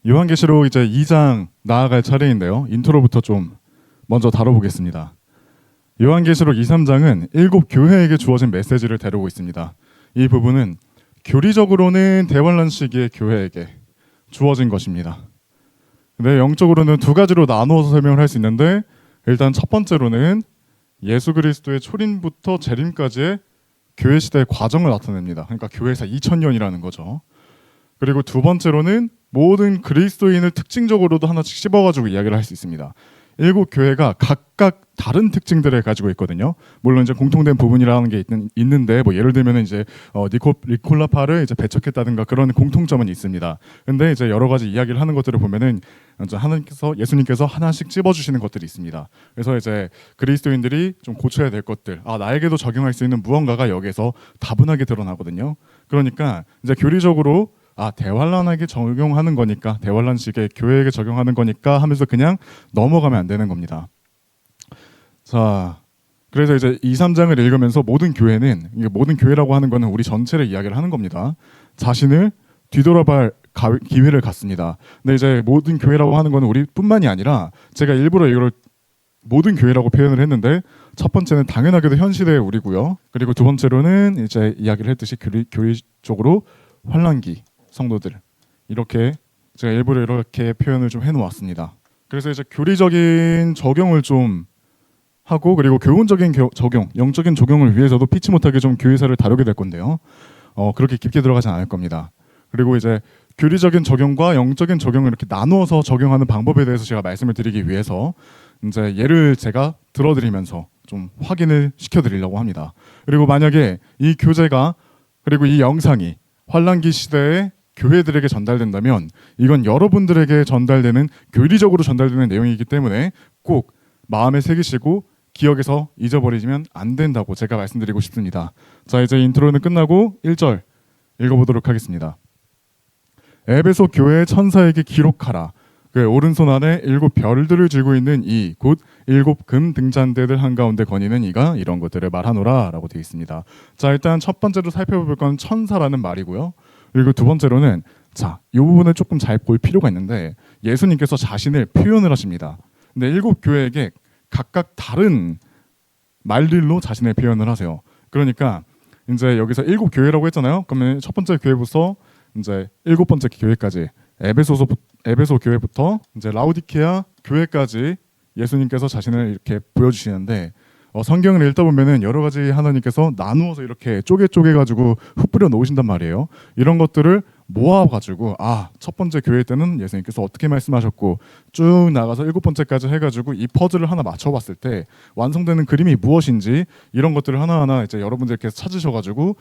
요한계시록 이제 2장 나아갈 차례인데요. 인트로부터 좀 먼저 다뤄보겠습니다. 요한계시록 2, 3장은 7교회에게 주어진 메시지를 다루고 있습니다. 이 부분은 교리적으로는 대환란 시기의 교회에게 주어진 것입니다. 근데 영적으로는 두 가지로 나누어서 설명을 할 수 있는데, 일단 첫 번째로는 예수 그리스도의 초림부터 재림까지의 교회 시대의 과정을 나타냅니다. 그러니까 교회사 2000년이라는 거죠. 그리고 두 번째로는 모든 그리스도인을 특징적으로도 하나씩 씹어가지고 이야기를 할 수 있습니다. 7교회가 각각 다른 특징들을 가지고 있거든요. 물론 이제 공통된 부분이라는 게 있는데, 뭐 예를 들면 이제 니콜라파를 이제 배척했다든가 그런 공통점은 있습니다. 근데 이제 여러 가지 이야기를 하는 것들을 보면은 이제 예수님께서 하나씩 찝어주시는 것들이 있습니다. 그래서 이제 그리스도인들이 좀 고쳐야 될 것들, 나에게도 적용할 수 있는 무언가가 여기에서 다분하게 드러나거든요. 그러니까 이제 교리적으로 대환란에게 적용하는 거니까, 대환란식의 교회에게 적용하는 거니까 하면서 그냥 넘어가면 안 되는 겁니다. 자, 그래서 이제 2, 3장을 읽으면서 모든 교회라고 하는 거는 우리 전체를 이야기를 하는 겁니다. 자신을 뒤돌아볼 기회를 갖습니다. 근데 이제 모든 교회라고 하는 거는 우리뿐만이 아니라, 제가 일부러 이걸 모든 교회라고 표현을 했는데, 첫 번째는 당연하게도 현 시대의 우리고요. 그리고 두 번째로는 이제 이야기를 했듯이 교리적으로 환란기 성도들, 이렇게 제가 일부러 이렇게 표현을 좀 해놓았습니다. 그래서 이제 교리적인 적용을 좀 하고, 그리고 교훈적인 적용, 영적인 적용을 위해서도 피치 못하게 좀 교회사를 다루게 될 건데요. 그렇게 깊게 들어가진 않을 겁니다. 그리고 이제 교리적인 적용과 영적인 적용을 이렇게 나누어서 적용하는 방법에 대해서 제가 말씀을 드리기 위해서 이제 예를 제가 들어드리면서 좀 확인을 시켜드리려고 합니다. 그리고 만약에 이 교재가, 그리고 이 영상이 환란기 시대에 교회들에게 전달된다면, 이건 여러분들에게 전달되는, 교리적으로 전달되는 내용이기 때문에 꼭 마음에 새기시고 기억에서 잊어버리면 안 된다고 제가 말씀드리고 싶습니다. 자, 이제 인트로는 끝나고 1절 읽어보도록 하겠습니다. 에베소 교회 천사에게 기록하라. 그 오른손 안에 7별들을 쥐고 있는 이 곧 7금 등잔대들 한가운데 거니는 이가 이런 것들을 말하노라 라고 되어 있습니다. 자, 일단 첫 번째로 살펴볼 건 천사라는 말이고요. 그리고 두 번째로는, 이 부분을 조금 잘 볼 필요가 있는데, 예수님께서 자신을 표현을 하십니다. 근데 7교회에게 각각 다른 말들로 자신을 표현을 하세요. 그러니까 이제 여기서 7교회라고 했잖아요. 그러면 첫 번째 교회부터 이제 7번째 교회까지, 에베소 교회부터 이제 라우디케아 교회까지 예수님께서 자신을 이렇게 보여주시는데, 성경을 읽다 보면은 여러 가지 하나님께서 나누어서 이렇게 쪼개가지고 흩뿌려 놓으신단 말이에요. 이런 것들을 모아가지고, 첫 번째 교회 때는 예수님께서 어떻게 말씀하셨고, 쭉 나가서 7번째까지 해가지고 이 퍼즐을 하나 맞춰봤을 때 완성되는 그림이 무엇인지, 이런 것들을 하나하나 이제 여러분들께서 찾으셔가지고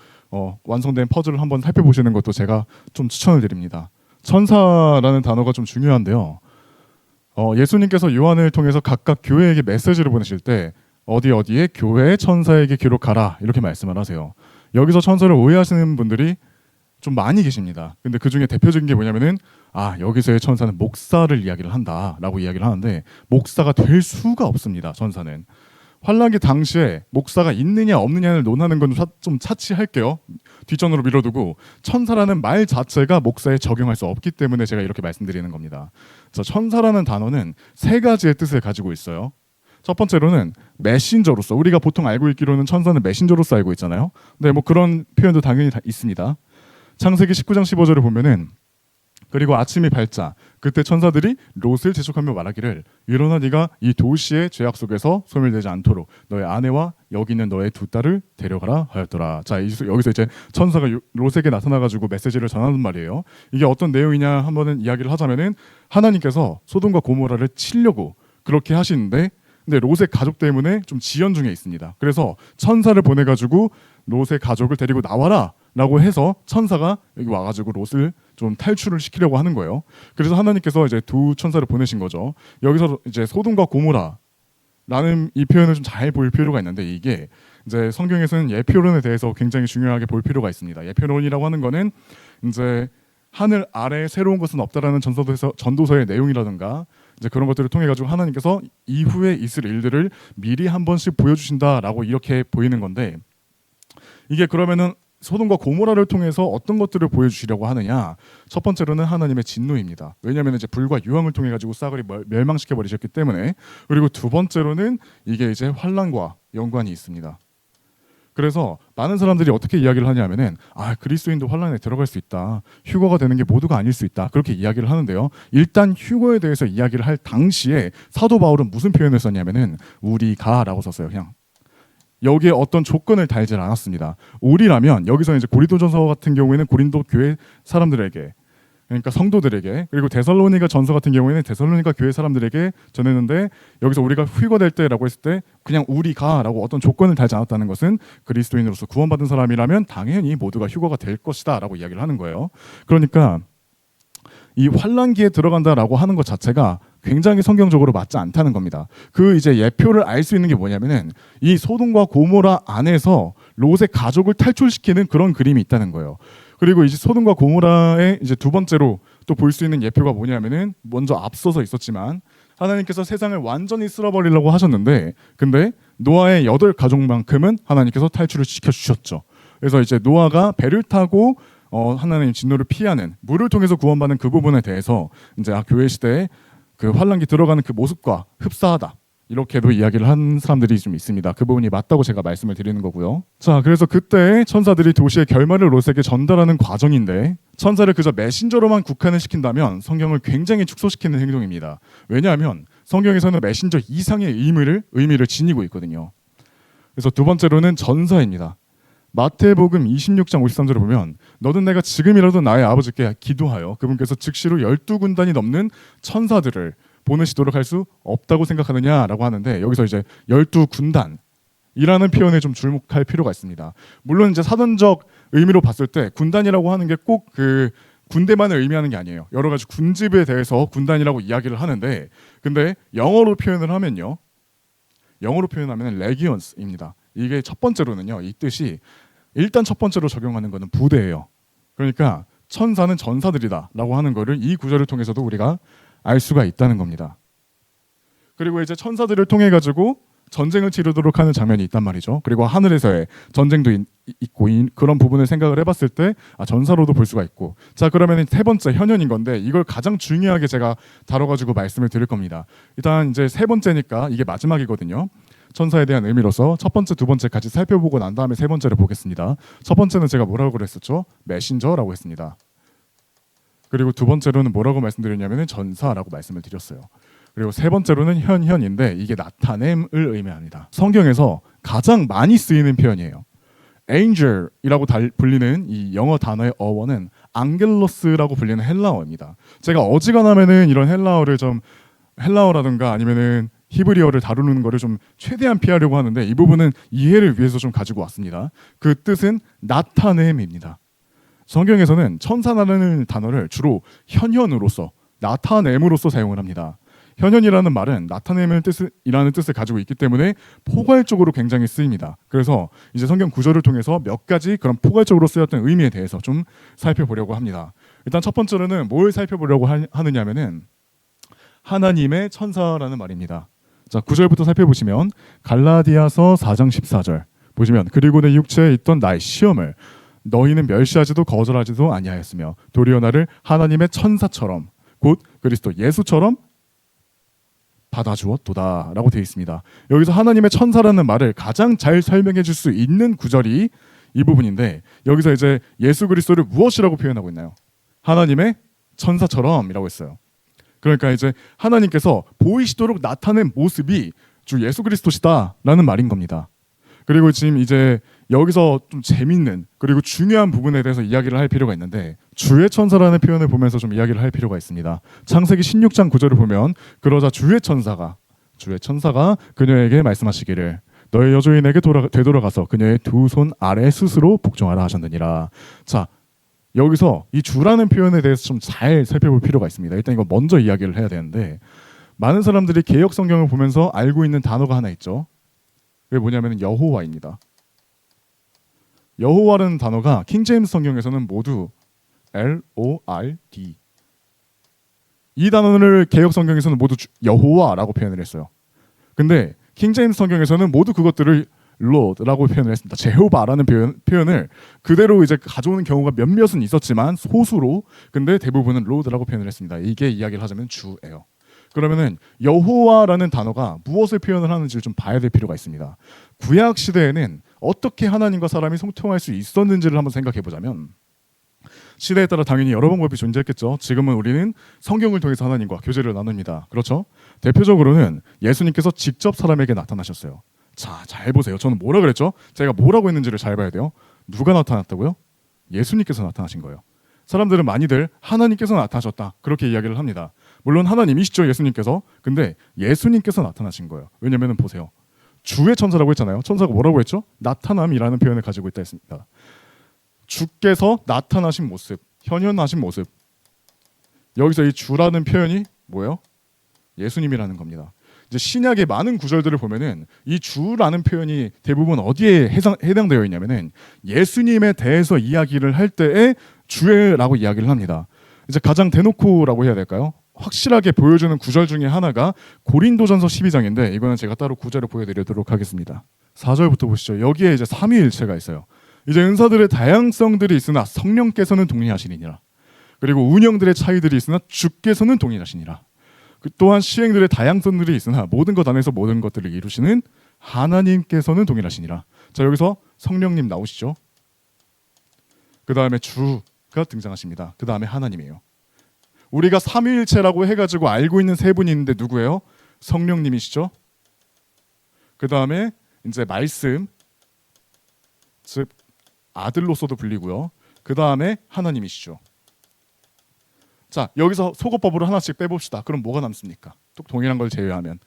완성된 퍼즐을 한번 살펴보시는 것도 제가 좀 추천을 드립니다. 천사라는 단어가 좀 중요한데요. 예수님께서 요한을 통해서 각각 교회에게 메시지를 보내실 때 어디에 교회 천사에게 기록하라 이렇게 말씀을 하세요. 여기서 천사를 오해하시는 분들이 좀 많이 계십니다. 근데 그 중에 대표적인 게 뭐냐면은, 여기서의 천사는 목사를 이야기를 한다라고 이야기를 하는데, 목사가 될 수가 없습니다. 천사는. 환란기 당시에 목사가 있느냐 없느냐를 논하는 건 좀 차치할게요. 뒷전으로 밀어두고, 천사라는 말 자체가 목사에 적용할 수 없기 때문에 제가 이렇게 말씀드리는 겁니다. 천사라는 단어는 세 가지의 뜻을 가지고 있어요. 첫 번째로는 메신저로서, 우리가 보통 알고 있기로는 천사는 메신저로서 알고 있잖아요. 네, 뭐 그런 표현도 당연히 다 있습니다. 창세기 19장 15절을 보면은, 그리고 아침이 밝자 그때 천사들이 롯을 재촉하며 말하기를, 일어나 네가 이 도시의 죄악 속에서 소멸되지 않도록 너의 아내와 여기 있는 너의 두 딸을 데려가라 하였더라. 자, 여기서 이제 천사가 롯에게 나타나가지고 메시지를 전하는 말이에요. 이게 어떤 내용이냐 한번은 이야기를 하자면은, 하나님께서 소돔과 고모라를 치려고 그렇게 하시는데, 근데 롯의 가족 때문에 좀 지연 중에 있습니다. 그래서 천사를 보내가지고 롯의 가족을 데리고 나와라 라고 해서 천사가 여기 와가지고 롯을 좀 탈출을 시키려고 하는 거예요. 그래서 하나님께서 이제 두 천사를 보내신 거죠. 여기서 이제 소돔과 고모라라는 이 표현을 좀 잘 볼 필요가 있는데, 이게 이제 성경에서는 예표론에 대해서 굉장히 중요하게 볼 필요가 있습니다. 예표론이라고 하는 거는 이제 하늘 아래 새로운 것은 없다라는 전도서의 내용이라든가 이제 그런 것들을 통해 가지고 하나님께서 이후에 있을 일들을 미리 한 번씩 보여주신다라고 이렇게 보이는 건데, 이게 그러면은 소돔과 고모라를 통해서 어떤 것들을 보여주시려고 하느냐? 첫 번째로는 하나님의 진노입니다. 왜냐하면 이제 불과 유황을 통해 가지고 싹을 멸망시켜 버리셨기 때문에. 그리고 두 번째로는 이게 이제 환란과 연관이 있습니다. 그래서 많은 사람들이 어떻게 이야기를 하냐면은 그리스도인도 환란에 들어갈 수 있다. 휴거가 되는 게 모두가 아닐 수 있다. 그렇게 이야기를 하는데요. 일단 휴거에 대해서 이야기를 할 당시에 사도 바울은 무슨 표현을 썼냐면은 우리가라고 썼어요. 그냥 여기에 어떤 조건을 달지 않았습니다. 우리라면 여기서 이제 고린도전서 같은 경우에는 고린도 교회 사람들에게, 그러니까 성도들에게, 그리고 데살로니가 전서 같은 경우에는 데살로니가 교회 사람들에게 전했는데, 여기서 우리가 휴거될 때라고 했을 때 그냥 우리가라고 어떤 조건을 달지 않았다는 것은 그리스도인으로서 구원받은 사람이라면 당연히 모두가 휴거가 될 것이다라고 이야기를 하는 거예요. 그러니까 이 환란기에 들어간다라고 하는 것 자체가 굉장히 성경적으로 맞지 않다는 겁니다. 그 이제 예표를 알 수 있는 게 뭐냐면은 이 소돔과 고모라 안에서 롯의 가족을 탈출시키는 그런 그림이 있다는 거예요. 그리고 이제 소돔과 고모라의 이제 두 번째로 또 볼 수 있는 예표가 뭐냐면은 먼저 앞서서 있었지만 하나님께서 세상을 완전히 쓸어버리려고 하셨는데, 근데 노아의 8가족만큼은 하나님께서 탈출을 시켜주셨죠. 그래서 이제 노아가 배를 타고 하나님 진노를 피하는, 물을 통해서 구원받는 그 부분에 대해서 이제 교회 시대에 그 환란기 들어가는 그 모습과 흡사하다, 이렇게도 이야기를 한 사람들이 좀 있습니다. 그 부분이 맞다고 제가 말씀을 드리는 거고요. 자, 그래서 그때 천사들이 도시의 결말을 롯에게 전달하는 과정인데, 천사를 그저 메신저로만 국한을 시킨다면 성경을 굉장히 축소시키는 행동입니다. 왜냐하면 성경에서는 메신저 이상의 의미를 지니고 있거든요. 그래서 두 번째로는 전사입니다. 마태복음 26장 53절을 보면 너는 내가 지금이라도 나의 아버지께 기도하여 그분께서 즉시로 12군단이 넘는 천사들을 보내시도록 할 수 없다고 생각하느냐라고 하는데, 여기서 이제 12군단이라는 표현에 좀 주목할 필요가 있습니다. 물론 이제 사전적 의미로 봤을 때 군단이라고 하는 게 꼭 그 군대만을 의미하는 게 아니에요. 여러 가지 군집에 대해서 군단이라고 이야기를 하는데, 근데 영어로 표현을 하면요, 영어로 표현하면 레기언스입니다. 이게 첫 번째로는요, 이 뜻이 일단 첫 번째로 적용하는 것은 부대예요. 그러니까 천사는 전사들이다라고 하는 것을 이 구절을 통해서도 우리가 알 수가 있다는 겁니다. 그리고 이제 천사들을 통해 가지고 전쟁을 치르도록 하는 장면이 있단 말이죠. 그리고 하늘에서의 전쟁도 있고, 그런 부분을 생각을 해봤을 때 전사로도 볼 수가 있고. 자, 그러면 세 번째 현현인 건데, 이걸 가장 중요하게 제가 다뤄가지고 말씀을 드릴 겁니다. 일단 이제 세 번째니까 이게 마지막이거든요. 천사에 대한 의미로서 첫 번째, 두 번째 같이 살펴보고 난 다음에 세 번째를 보겠습니다. 첫 번째는 제가 뭐라고 그랬었죠? 메신저라고 했습니다. 그리고 두 번째로는 뭐라고 말씀드렸냐면 전사라고 말씀을 드렸어요. 그리고 세 번째로는 현현인데, 이게 나타냄을 의미합니다. 성경에서 가장 많이 쓰이는 표현이에요. angel이라고 불리는 이 영어 단어의 어원은 앙겔로스라고 불리는 헬라어입니다. 제가 어지간하면은 이런 헬라어라든가 아니면은 히브리어를 다루는 거를 좀 최대한 피하려고 하는데, 이 부분은 이해를 위해서 좀 가지고 왔습니다. 그 뜻은 나타냄입니다. 성경에서는 천사라는 단어를 주로 현현으로서, 나타냄으로써 사용을 합니다. 현현이라는 말은 나타냄이라는 뜻을 가지고 있기 때문에 포괄적으로 굉장히 쓰입니다. 그래서 이제 성경 구절을 통해서 몇 가지 그런 포괄적으로 쓰였던 의미에 대해서 좀 살펴보려고 합니다. 일단 첫 번째로는 뭘 살펴보려고 하느냐면은 하나님의 천사라는 말입니다. 자, 9절부터 살펴보시면 갈라디아서 4장 14절 보시면, 그리고 내 육체에 있던 나의 시험을 너희는 멸시하지도 거절하지도 아니하였으며 도리어 나를 하나님의 천사처럼 곧 그리스도 예수처럼 받아주었도다 라고 되어 있습니다. 여기서 하나님의 천사라는 말을 가장 잘 설명해 줄 수 있는 구절이 이 부분인데, 여기서 이제 예수 그리스도를 무엇이라고 표현하고 있나요? 하나님의 천사처럼 이라고 했어요. 그러니까 이제 하나님께서 보이시도록 나타낸 모습이 주 예수 그리스도시다 라는 말인 겁니다. 그리고 지금 이제 여기서 좀 재밌는 그리고 중요한 부분에 대해서 이야기를 할 필요가 있는데, 주의 천사라는 표현을 보면서 좀 이야기를 할 필요가 있습니다. 창세기 16장 9절을 보면, 그러자 주의 천사가 그녀에게 말씀하시기를 너의 여주인에게 되돌아가서 그녀의 두 손 아래 스스로 복종하라 하셨느니라. 자, 여기서 이 주라는 표현에 대해서 좀 잘 살펴볼 필요가 있습니다. 일단 이거 먼저 이야기를 해야 되는데, 많은 사람들이 개역 성경을 보면서 알고 있는 단어가 하나 있죠. 그게 뭐냐면 여호와입니다. 여호와라는 단어가 킹제임스 성경에서는 모두 L-O-R-D, 이 단어를 개역 성경에서는 모두 여호와라고 표현을 했어요. 근데 킹제임스 성경에서는 모두 그것들을 Lord라고 표현을 했습니다. 제호바라는 표현을 그대로 이제 가져오는 경우가 몇몇은 있었지만 소수로, 근데 대부분은 Lord라고 표현을 했습니다. 이게 이야기를 하자면 주예요. 그러면은 여호와라는 단어가 무엇을 표현을 하는지를 좀 봐야 될 필요가 있습니다. 구약 시대에는 어떻게 하나님과 사람이 소통할 수 있었는지를 한번 생각해 보자면, 시대에 따라 당연히 여러 방법이 존재했겠죠. 지금은 우리는 성경을 통해서 하나님과 교제를 나눕니다. 그렇죠? 대표적으로는 예수님께서 직접 사람에게 나타나셨어요. 자, 잘 보세요. 저는 뭐라 그랬죠? 제가 뭐라고 했는지를 잘 봐야 돼요. 누가 나타났다고요? 예수님께서 나타나신 거예요. 사람들은 많이들 하나님께서 나타나셨다 그렇게 이야기를 합니다. 물론 하나님이시죠, 예수님께서. 근데 예수님께서 나타나신 거예요. 왜냐면은 보세요. 주의 천사라고 했잖아요. 천사가 뭐라고 했죠? 나타남이라는 표현을 가지고 있다 했습니다. 주께서 나타나신 모습, 현현하신 모습. 여기서 이 주라는 표현이 뭐예요? 예수님이라는 겁니다. 이제 신약의 많은 구절들을 보면은 이 주라는 표현이 대부분 어디에 해당되어 있냐면은 예수님에 대해서 이야기를 할 때에 주라고 이야기를 합니다. 이제 가장 대놓고라고 해야 될까요? 확실하게 보여주는 구절 중에 하나가 고린도전서 12장인데 이거는 제가 따로 구절을 보여드리도록 하겠습니다. 4절부터 보시죠. 여기에 이제 삼위일체가 있어요. 이제 은사들의 다양성들이 있으나 성령께서는 동일하시니라. 그리고 운영들의 차이들이 있으나 주께서는 동일하시니라. 또한 시행들의 다양성들이 있으나 모든 것 안에서 모든 것들을 이루시는 하나님께서는 동일하시니라. 자, 여기서 성령님 나오시죠. 그 다음에 주가 등장하십니다. 그 다음에 하나님이에요. 우리가 삼위일체라고 해가지고 알고 있는 세 분이 있는데 누구예요? 성령님이시죠. 그 다음에 이제 말씀, 즉 아들로서도 불리고요. 그 다음에 하나님이시죠. 자, 여기서 속어법으로 하나씩 빼봅시다. 그럼 뭐가 남습니까? 또 동일한 걸 제외하면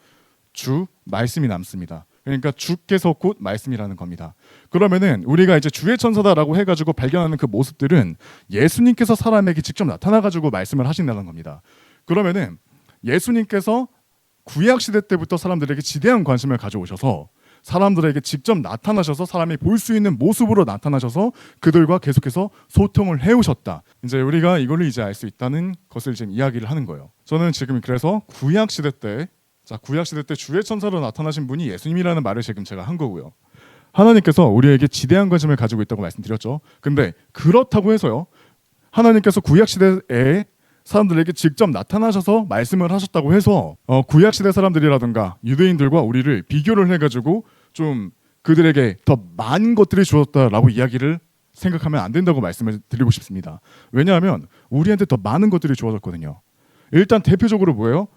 주, 말씀이 남습니다. 그러니까 주께서 곧 말씀이라는 겁니다. 그러면은 우리가 이제 주의 천사다라고 해가지고 발견하는 그 모습들은 예수님께서 사람에게 직접 나타나가지고 말씀을 하신다는 겁니다. 그러면은 예수님께서 구약 시대 때부터 사람들에게 지대한 관심을 가져오셔서 사람들에게 직접 나타나셔서 사람이 볼 수 있는 모습으로 나타나셔서 그들과 계속해서 소통을 해오셨다. 이제 우리가 이걸로 이제 알 수 있다는 것을 지금 이야기를 하는 거예요. 저는 지금 그래서 구약 시대 때 주의 천사로 나타나신 분이 예수님이라는 말을 지금 제가 한 거고요. 하나님께서 우리에게 지대한 관심을 가지고 있다고 말씀드렸죠. 근데 그렇다고 해서요, 하나님께서 구약 시대에 사람들에게 직접 나타나셔서 말씀을 하셨다고 해서 구약 시대 사람들이라든가 유대인들과 우리를 비교를 해가지고 좀 그들에게 더 많은 것들이 주었다라고 이야기를 생각하면 안 된다고 말씀을 드리고 싶습니다. 왜냐하면 우리한테 더 많은 것들이 주어졌거든요. 일단 대표적으로 뭐예요?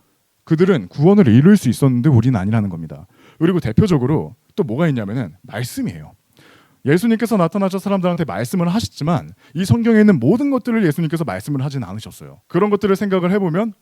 그들은 구원을 이룰 수 있었는데 우리는 아니라는 겁니다. 그리고 대표적으로 또 뭐가 있냐면은 말씀이에요. 예수님께서 나타나셔 사람들한테 말씀을 하셨지만 이 성경에 있는 모든 것들을 예수님께서 말씀을 하진 않으셨어요. 그런 것들을 생각을 해보면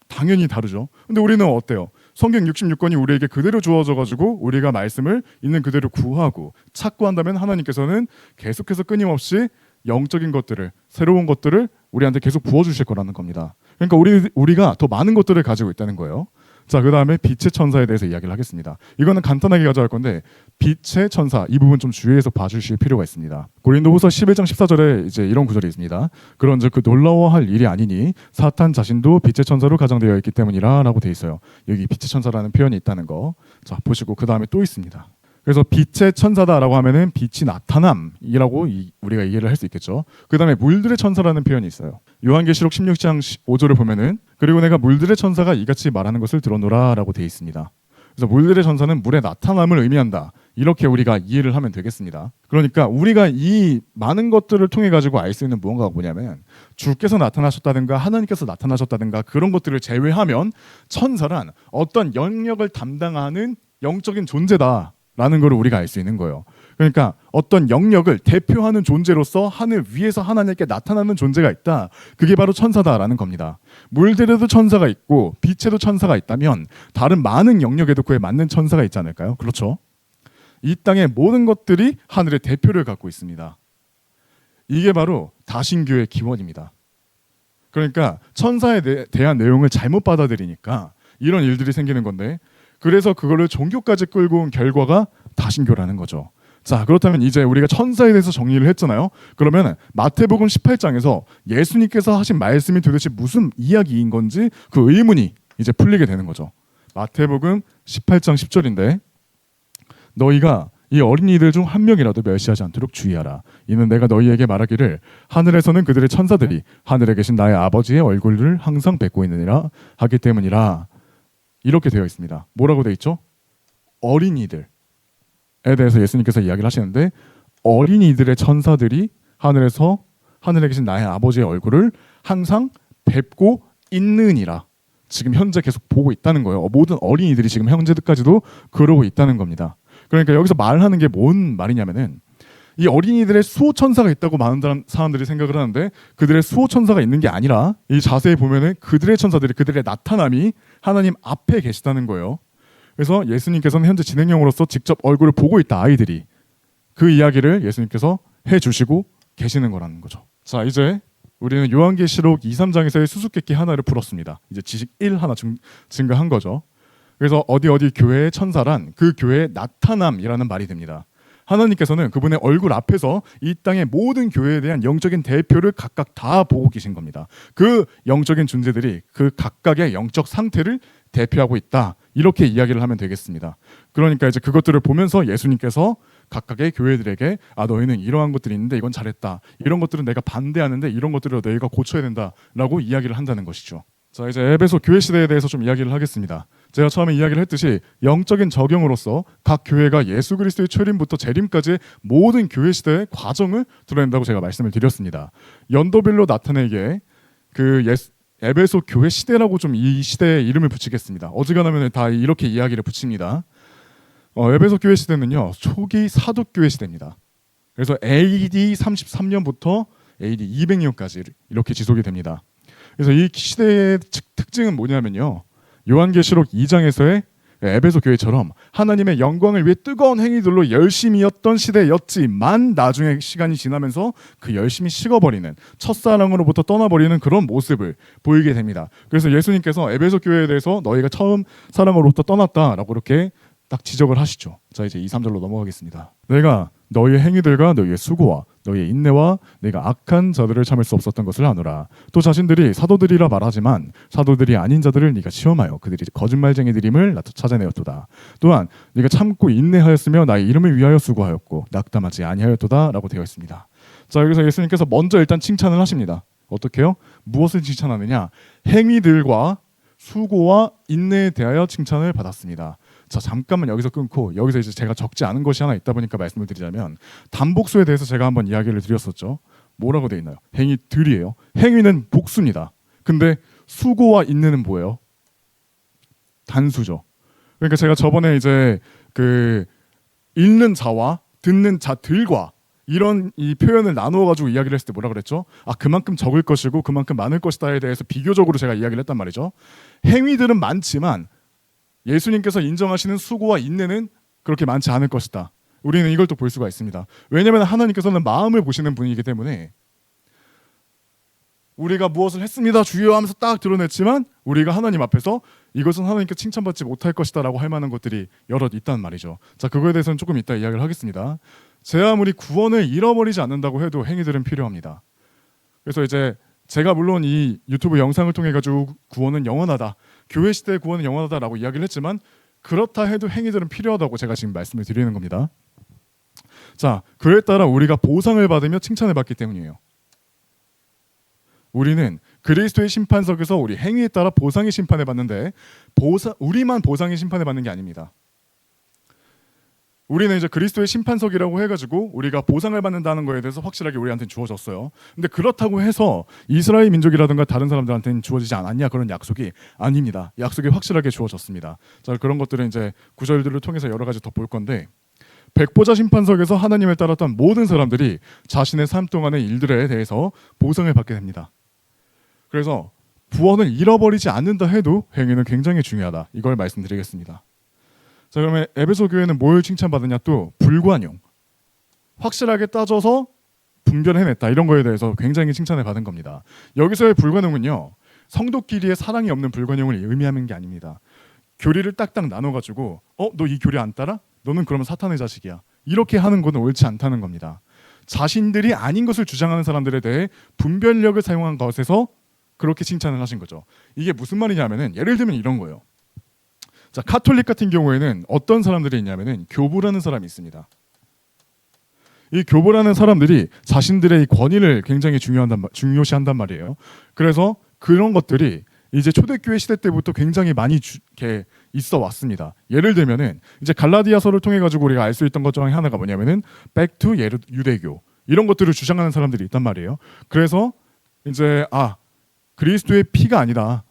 당연히 다르죠. 근데 우리는 어때요? 성경 66권이 우리에게 그대로 주어져 가지고 우리가 말씀을 있는 그대로 구하고 찾고 한다면 하나님께서는 계속해서 끊임없이 영적인 것들을, 새로운 것들을 우리한테 계속 부어주실 거라는 겁니다. 그러니까 우리가 더 많은 것들을 가지고 있다는 거예요. 자, 그 다음에 빛의 천사에 대해서 이야기를 하겠습니다. 이거는 간단하게 가져갈 건데 빛의 천사, 이 부분 좀 주의해서 봐주실 필요가 있습니다. 고린도후서 11장 14절에 이제 이런 구절이 있습니다. 그런즉 그 놀라워할 일이 아니니 사탄 자신도 빛의 천사로 가장되어 있기 때문이라 라고 돼 있어요. 여기 빛의 천사라는 표현이 있다는 거. 자, 보시고 그 다음에 또 있습니다. 그래서 빛의 천사다라고 하면은 빛이 나타남이라고 우리가 이해를 할 수 있겠죠. 그 다음에 물들의 천사라는 표현이 있어요. 요한계시록 16장 5절을 보면은 그리고 내가 물들의 천사가 이같이 말하는 것을 들었노라라고 되어 있습니다. 그래서 물들의 천사는 물의 나타남을 의미한다. 이렇게 우리가 이해를 하면 되겠습니다. 그러니까 우리가 이 많은 것들을 통해 가지고 알 수 있는 무언가가 뭐냐면 주께서 나타나셨다든가 하나님께서 나타나셨다든가 그런 것들을 제외하면 천사란 어떤 영역을 담당하는 영적인 존재다. 라는 걸 우리가 알 수 있는 거예요. 그러니까 어떤 영역을 대표하는 존재로서 하늘 위에서 하나님께 나타나는 존재가 있다. 그게 바로 천사다라는 겁니다. 물들에도 천사가 있고 빛에도 천사가 있다면 다른 많은 영역에도 그에 맞는 천사가 있지 않을까요? 그렇죠? 이 땅의 모든 것들이 하늘의 대표를 갖고 있습니다. 이게 바로 다신교의 기원입니다. 그러니까 천사에 대한 내용을 잘못 받아들이니까 이런 일들이 생기는 건데 그래서 그거를 종교까지 끌고 온 결과가 다신교라는 거죠. 자, 그렇다면 이제 우리가 천사에 대해서 정리를 했잖아요. 그러면 마태복음 18장에서 예수님께서 하신 말씀이 도대체 무슨 이야기인 건지 그 의문이 이제 풀리게 되는 거죠. 마태복음 18장 10절인데 너희가 이 어린이들 중 한 명이라도 멸시하지 않도록 주의하라. 이는 내가 너희에게 말하기를 하늘에서는 그들의 천사들이 하늘에 계신 나의 아버지의 얼굴을 항상 뵙고 있느니라 하기 때문이라. 이렇게 되어 있습니다. 뭐라고 되어 있죠? 어린이들에 대해서 예수님께서 이야기를 하시는데, 어린이들의 천사들이 하늘에 계신 나의 아버지의 얼굴을 항상 뵙고 있느니라. 지금 현재 계속 보고 있다는 거예요. 모든 어린이들이 지금 현재까지도 그러고 있다는 겁니다. 그러니까 여기서 말하는 게 뭔 말이냐면은, 이 어린이들의 수호천사가 있다고 많은 사람들이 생각을 하는데, 그들의 수호천사가 있는 게 아니라 이 자세히 보면은 그들의 천사들이, 그들의 나타남이 하나님 앞에 계시다는 거예요. 그래서 예수님께서는 현재 진행형으로서 직접 얼굴을 보고 있다, 아이들이. 그 이야기를 예수님께서 해주시고 계시는 거라는 거죠. 자, 이제 우리는 요한계시록 2, 3장에서의 수수께끼 하나를 풀었습니다. 이제 지식 1 하나 증가한 거죠. 그래서 어디 교회의 천사란 그 교회의 나타남이라는 말이 됩니다. 하나님께서는 그분의 얼굴 앞에서 이 땅의 모든 교회에 대한 영적인 대표를 각각 다 보고 계신 겁니다. 그 영적인 존재들이 그 각각의 영적 상태를 대표하고 있다. 이렇게 이야기를 하면 되겠습니다. 그러니까 이제 그것들을 보면서 예수님께서 각각의 교회들에게 너희는 이러한 것들이 있는데 이건 잘했다. 이런 것들은 내가 반대하는데 이런 것들을 너희가 고쳐야 된다라고 이야기를 한다는 것이죠. 자, 이제 에베소 교회 시대에 대해서 좀 이야기를 하겠습니다. 제가 처음에 이야기를 했듯이 영적인 적용으로서 각 교회가 예수 그리스도의 초림부터 재림까지의 모든 교회 시대의 과정을 드러낸다고 제가 말씀을 드렸습니다. 연도별로 나타내게 에베소 교회 시대라고 좀 이 시대에 이름을 붙이겠습니다. 어지간하면 다 이렇게 이야기를 붙입니다. 에베소 교회 시대는요, 초기 사도교회 시대입니다. 그래서 AD 33년부터 AD 200년까지 이렇게 지속이 됩니다. 그래서 이 시대의 특징은 뭐냐면요, 요한계시록 2장에서의 에베소 교회처럼 하나님의 영광을 위해 뜨거운 행위들로 열심이었던 시대였지만, 나중에 시간이 지나면서 그 열심이 식어버리는, 첫사랑으로부터 떠나버리는 그런 모습을 보이게 됩니다. 그래서 예수님께서 에베소 교회에 대해서 너희가 처음 사랑으로부터 떠났다라고 이렇게 딱 지적을 하시죠. 자, 이제 2, 3절로 넘어가겠습니다. 내가 너희의 행위들과 너희의 수고와 너희의 인내와 내가 악한 자들을 참을 수 없었던 것을 아노라. 또 자신들이 사도들이라 말하지만 사도들이 아닌 자들을 네가 시험하여 그들이 거짓말쟁이들임을 찾아내었도다. 또한 네가 참고 인내하였으며 나의 이름을 위하여 수고하였고 낙담하지 아니하였도다 라고 되어 있습니다. 자, 여기서 예수님께서 먼저 일단 칭찬을 하십니다. 어떻게요? 무엇을 칭찬하느냐? 행위들과 수고와 인내에 대하여 칭찬을 받았습니다. 자, 잠깐만 여기서 끊고, 여기서 이제 제가 적지 않은 것이 하나 있다 보니까 말씀을 드리자면, 단복수에 대해서 제가 한번 이야기를 드렸었죠. 뭐라고 되어 있나요? 행위들이에요. 행위는 복수입니다. 근데 수고와 인내는 뭐예요? 단수죠. 그러니까 제가 저번에 이제 읽는 자와 듣는 자들과 이런 이 표현을 나누어 가지고 이야기를 했을 때 뭐라 그랬죠? 그만큼 적을 것이고 그만큼 많을 것이다에 대해서 비교적으로 제가 이야기를 했단 말이죠. 행위들은 많지만 예수님께서 인정하시는 수고와 인내는 그렇게 많지 않을 것이다. 우리는 이걸 또 볼 수가 있습니다. 왜냐하면 하나님께서는 마음을 보시는 분이기 때문에, 우리가 무엇을 했습니다 주여 하면서 딱 드러냈지만 우리가 하나님 앞에서 이것은 하나님께 칭찬받지 못할 것이다 라고 할 만한 것들이 여럿 있단 말이죠. 자, 그거에 대해서는 조금 이따 이야기를 하겠습니다. 제 아무리 구원을 잃어버리지 않는다고 해도 행위들은 필요합니다. 그래서 이제 제가 물론 이 유튜브 영상을 통해 가지고 구원은 영원하다, 교회 시대의 구원은 영원하다라고 이야기를 했지만, 그렇다 해도 행위들은 필요하다고 제가 지금 말씀을 드리는 겁니다. 자, 그에 따라 우리가 보상을 받으며 칭찬을 받기 때문이에요. 우리는 그리스도의 심판석에서 우리 행위에 따라 보상의 심판을 받는데, 우리만 보상의 심판을 받는 게 아닙니다. 우리는 이제 그리스도의 심판석이라고 해가지고 우리가 보상을 받는다는 거에 대해서 확실하게 우리한테는 주어졌어요. 근데 그렇다고 해서 이스라엘 민족이라든가 다른 사람들한테는 주어지지 않았냐, 그런 약속이 아닙니다. 약속이 확실하게 주어졌습니다. 자, 그런 것들은 이제 구절들을 통해서 여러 가지 더 볼 건데, 백보자 심판석에서 하나님을 따랐던 모든 사람들이 자신의 삶 동안의 일들에 대해서 보상을 받게 됩니다. 그래서 구원을 잃어버리지 않는다 해도 행위는 굉장히 중요하다, 이걸 말씀드리겠습니다. 자, 그러면 에베소 교회는 뭘 칭찬받느냐? 또 불관용, 확실하게 따져서 분별해냈다, 이런 거에 대해서 굉장히 칭찬을 받은 겁니다. 여기서의 불관용은요, 성도끼리의 사랑이 없는 불관용을 의미하는 게 아닙니다. 교리를 딱딱 나눠가지고 너 이 교리 안 따라? 너는 그러면 사탄의 자식이야, 이렇게 하는 것은 옳지 않다는 겁니다. 자신들이 아닌 것을 주장하는 사람들에 대해 분별력을 사용한 것에서 그렇게 칭찬을 하신 거죠. 이게 무슨 말이냐면은, 예를 들면 이런 거예요. 자, 카톨릭 같은 경우에는 어떤 사람들이 있냐면은 교부라는 사람이 있습니다. 이 교보라는 사람들이 자신들의 이 권위를 굉장히 중요시한단 말이에요. 그래서 그런 것들이 이제 초대교회 시대 때부터 굉장히 많이 이렇게 있어 왔습니다. 예를 들면은 이제 갈라디아서를 통해 가지고 우리가 알 수 있던 것 중 하나가 뭐냐면은 back to 유대교 이런 것들을 주장하는 사람들이 있단 말이에요. 그래서 이제 그리스도의 피가 아니다.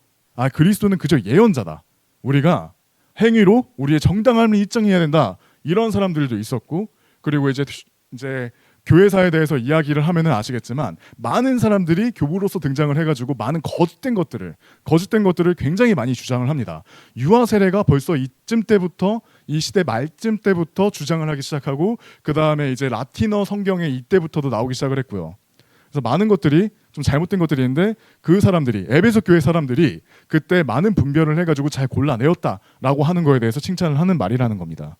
그리스도는 그저 예언자다. 우리가 행위로 우리의 정당함을 입증해야 된다. 이런 사람들도 있었고, 그리고 이제 교회사에 대해서 이야기를 하면은 아시겠지만 많은 사람들이 교부로서 등장을 해가지고 많은 거짓된 것들을 굉장히 많이 주장을 합니다. 유아 세례가 벌써 이쯤 때부터 이 시대 말쯤 때부터 주장을 하기 시작하고 그 다음에 이제 라틴어 성경에 이때부터도 나오기 시작을 했고요. 그래서 많은 것들이 좀 잘못된 것들이 있는데 그 사람들이 에베소 교회 사람들이 그때 많은 분별을 해가지고 잘 골라내었다라고 하는 거에 대해서 칭찬을 하는 말이라는 겁니다.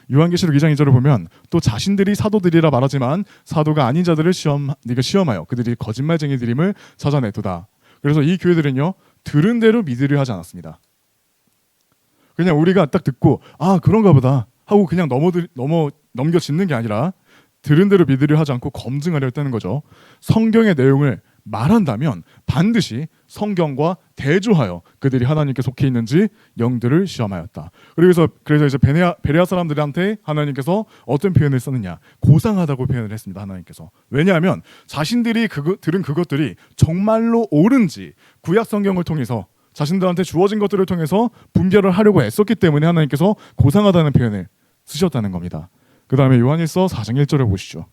요한계시록 2장 2절을 보면 또 자신들이 사도들이라 말하지만 사도가 아닌 자들을 네가 시험하여 그들이 거짓말쟁이들임을 찾아내도다. 그래서 이 교회들은요 들은 대로 믿으려 하지 않았습니다. 그냥 우리가 딱 듣고 그런가 보다 하고 그냥 넘겨 짓는 게 아니라 들은 대로 믿으려 하지 않고 검증하려 했다는 거죠. 성경의 내용을 말한다면 반드시 성경과 대조하여 그들이 하나님께 속해 있는지 영들을 시험하였다. 그래서 이제 베레아 사람들한테 하나님께서 어떤 표현을 썼느냐, 고상하다고 표현을 했습니다. 하나님께서. 왜냐하면 자신들이 들은 그것들이 정말로 옳은지 구약 성경을 통해서 자신들한테 주어진 것들을 통해서 분별을 하려고 애썼기 때문에 하나님께서 고상하다는 표현을 쓰셨다는 겁니다. 그 다음에 요한일서 4장 1절을 보시죠.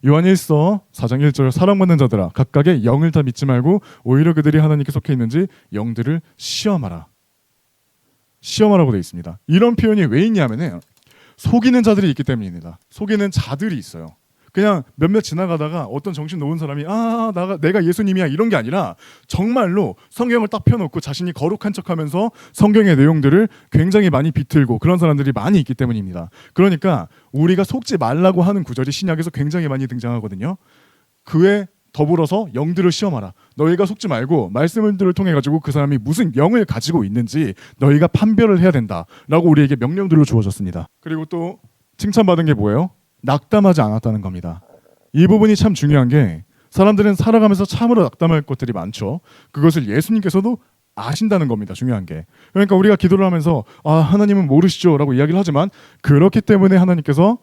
요한일서 4장 1절 사랑받는 자들아 각각의 영을 다 믿지 말고 오히려 그들이 하나님께 속해 있는지 영들을 시험하라. 시험하라고 되어 있습니다. 이런 표현이 왜 있냐면은 속이는 자들이 있기 때문입니다. 속이는 자들이 있어요. 그냥 몇몇 지나가다가 어떤 정신 놓은 사람이 내가 예수님이야 이런 게 아니라 정말로 성경을 딱 펴놓고 자신이 거룩한 척하면서 성경의 내용들을 굉장히 많이 비틀고 그런 사람들이 많이 있기 때문입니다. 그러니까 우리가 속지 말라고 하는 구절이 신약에서 굉장히 많이 등장하거든요. 그에 더불어서 영들을 시험하라. 너희가 속지 말고 말씀들을 통해 가지고 그 사람이 무슨 영을 가지고 있는지 너희가 판별을 해야 된다라고 우리에게 명령들로 주어졌습니다. 그리고 또 칭찬받은 게 뭐예요? 낙담하지 않았다는 겁니다. 이 부분이 참 중요한 게 사람들은 살아가면서 참으로 낙담할 것들이 많죠. 그것을 예수님께서도 아신다는 겁니다. 중요한 게. 그러니까 우리가 기도를 하면서 하나님은 모르시죠 라고 이야기를 하지만 그렇기 때문에 하나님께서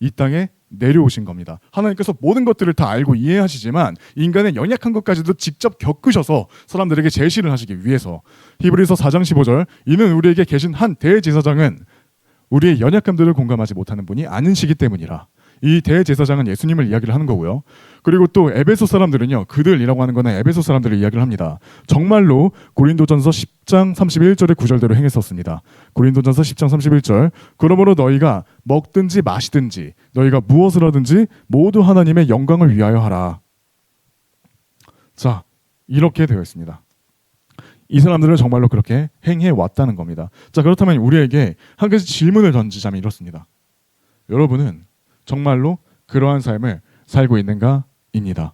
이 땅에 내려오신 겁니다. 하나님께서 모든 것들을 다 알고 이해하시지만 인간의 연약한 것까지도 직접 겪으셔서 사람들에게 제시를 하시기 위해서. 히브리서 4장 15절 이는 우리에게 계신 한 대제사장은 우리의 연약함들을 공감하지 못하는 분이 아니시기 때문이라. 이 대제사장은 예수님을 이야기를 하는 거고요. 그리고 또 에베소 사람들은요. 그들이라고 하는 거는 에베소 사람들을 이야기를 합니다. 정말로 고린도전서 10장 31절의 구절대로 행했었습니다. 고린도전서 10장 31절 그러므로 너희가 먹든지 마시든지 너희가 무엇을 하든지 모두 하나님의 영광을 위하여 하라. 자, 이렇게 되어 있습니다. 이 사람들은 정말로 그렇게 행해 왔다는 겁니다. 자, 그렇다면 우리에게 한 가지 질문을 던지자면 이렇습니다. 여러분은 정말로 그러한 삶을 살고 있는가입니다.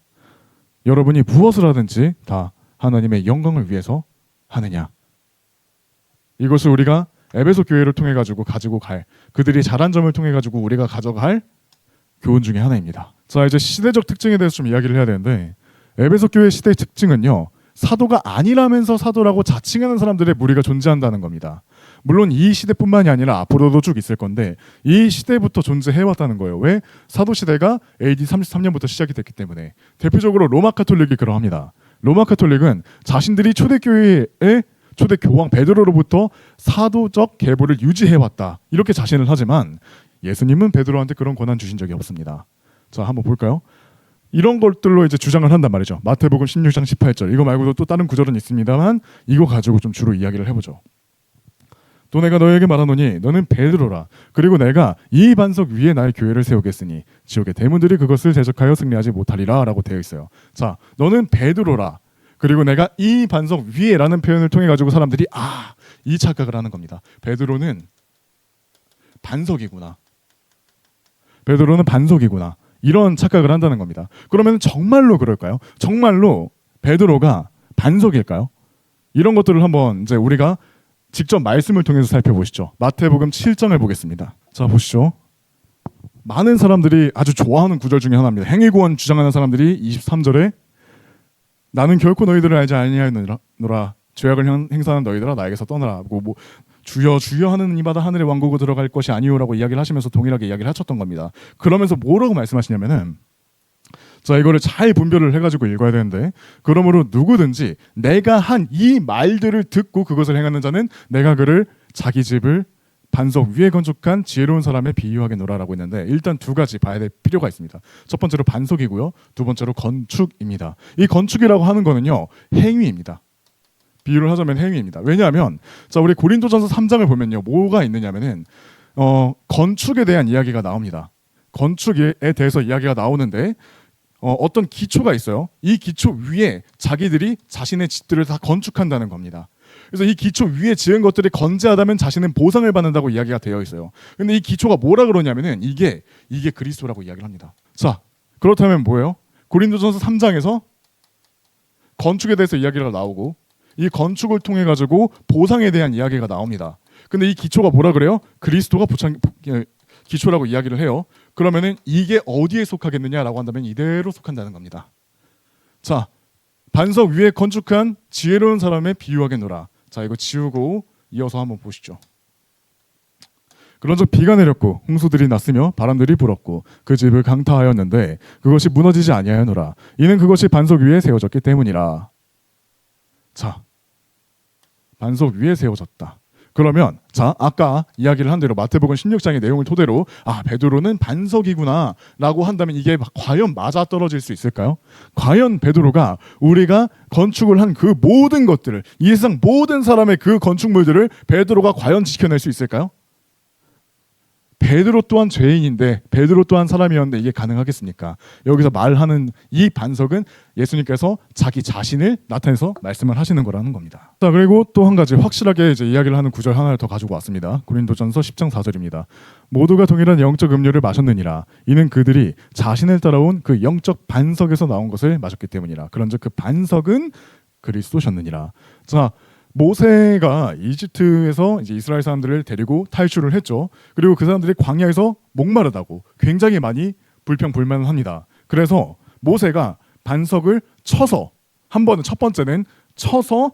여러분이 무엇을 하든지 다 하나님의 영광을 위해서 하느냐? 이것을 우리가 에베소 교회를 통해 가지고 가지고 갈 그들이 잘한 점을 통해 가지고 우리가 가져갈 교훈 중에 하나입니다. 자, 이제 시대적 특징에 대해서 좀 이야기를 해야 되는데 에베소 교회 시대의 특징은요. 사도가 아니라면서 사도라고 자칭하는 사람들의 무리가 존재한다는 겁니다. 물론 이 시대뿐만이 아니라 앞으로도 쭉 있을 건데 이 시대부터 존재해왔다는 거예요. 왜? 사도 시대가 AD 33년부터 시작이 됐기 때문에. 대표적으로 로마 카톨릭이 그러합니다. 로마 카톨릭은 자신들이 초대교회의 초대교황 베드로로부터 사도적 계보를 유지해왔다 이렇게 자신을 하지만 예수님은 베드로한테 그런 권한 주신 적이 없습니다. 자, 한번 볼까요? 이런 것들로 이제 주장을 한단 말이죠. 마태복음 16장 18절 이거 말고도 또 다른 구절은 있습니다만 이거 가지고 좀 주로 이야기를 해보죠. 또 내가 너에게 말하노니 너는 베드로라. 그리고 내가 이 반석 위에 나의 교회를 세우겠으니 지옥의 대문들이 그것을 대적하여 승리하지 못하리라 라고 되어 있어요. 자, 너는 베드로라. 그리고 내가 이 반석 위에 라는 표현을 통해 가지고 사람들이 이 착각을 하는 겁니다. 베드로는 반석이구나. 베드로는 반석이구나. 이런 착각을 한다는 겁니다. 그러면 정말로 그럴까요? 정말로 베드로가 반석일까요? 이런 것들을 한번 이제 우리가 직접 말씀을 통해서 살펴보시죠. 마태복음 7장을 보겠습니다. 자, 보시죠. 많은 사람들이 아주 좋아하는 구절 중에 하나입니다. 행위구원 주장하는 사람들이 23절에 나는 결코 너희들을 알지 아니하노라 죄악을 행사하는 너희들아 나에게서 떠나라 하고 뭐 주여 주여 하는 이마다 하늘의 왕국으로 들어갈 것이 아니오라고 이야기를 하시면서 동일하게 이야기를 하셨던 겁니다. 그러면서 뭐라고 말씀하시냐면은 자 이거를 잘 분별을 해가지고 읽어야 되는데 그러므로 누구든지 내가 한 이 말들을 듣고 그것을 행하는 자는 내가 그를 자기 집을 반석 위에 건축한 지혜로운 사람에 비유하게 노라라고 했는데 일단 두 가지 봐야 될 필요가 있습니다. 첫 번째로 반석이고요. 두 번째로 건축입니다. 이 건축이라고 하는 거는요. 행위입니다. 비유를 하자면 행위입니다. 왜냐하면 자 우리 고린도전서 3장을 보면요. 뭐가 있느냐면은 건축에 대한 이야기가 나옵니다. 건축에 대해서 이야기가 나오는데 어떤 기초가 있어요. 이 기초 위에 자기들이 자신의 집들을 다 건축한다는 겁니다. 그래서 이 기초 위에 지은 것들이 건재하다면 자신은 보상을 받는다고 이야기가 되어 있어요. 근데 이 기초가 뭐라 그러냐면은 이게 그리스도라고 이야기를 합니다. 자, 그렇다면 뭐예요? 고린도전서 3장에서 건축에 대해서 이야기가 나오고 이 건축을 통해 가지고 보상에 대한 이야기가 나옵니다. 근데 이 기초가 뭐라 그래요? 그리스도가 기초라고 이야기를 해요. 그러면은 이게 어디에 속하겠느냐라고 한다면 이대로 속한다는 겁니다. 자, 반석 위에 건축한 지혜로운 사람의 비유하겠노라. 자, 이거 지우고 이어서 한번 보시죠. 그런즉 비가 내렸고 홍수들이 났으며 바람들이 불었고 그 집을 강타하였는데 그것이 무너지지 아니하였노라. 이는 그것이 반석 위에 세워졌기 때문이라. 자, 반석 위에 세워졌다. 그러면 자 아까 이야기를 한 대로 마태복음 16장의 내용을 토대로 베드로는 반석이구나 라고 한다면 이게 과연 맞아떨어질 수 있을까요? 과연 베드로가 우리가 건축을 한 그 모든 것들을 이 세상 모든 사람의 그 건축물들을 베드로가 과연 지켜낼 수 있을까요? 베드로 또한 죄인인데 베드로 또한 사람이었는데 이게 가능하겠습니까? 여기서 말하는 이 반석은 예수님께서 자기 자신을 나타내서 말씀을 하시는 거라는 겁니다. 자 그리고 또 한 가지 확실하게 이제 이야기를 하는 구절 하나를 더 가지고 왔습니다. 고린도전서 10장 4절입니다. 모두가 동일한 영적 음료를 마셨느니라. 이는 그들이 자신을 따라온 그 영적 반석에서 나온 것을 마셨기 때문이라. 그런즉 그 반석은 그리스도셨느니라. 자 모세가 이집트에서 이제 이스라엘 사람들을 데리고 탈출을 했죠. 그리고 그 사람들이 광야에서 목마르다고 굉장히 많이 불평불만을 합니다. 그래서 모세가 반석을 쳐서 한 번은 첫 번째는 쳐서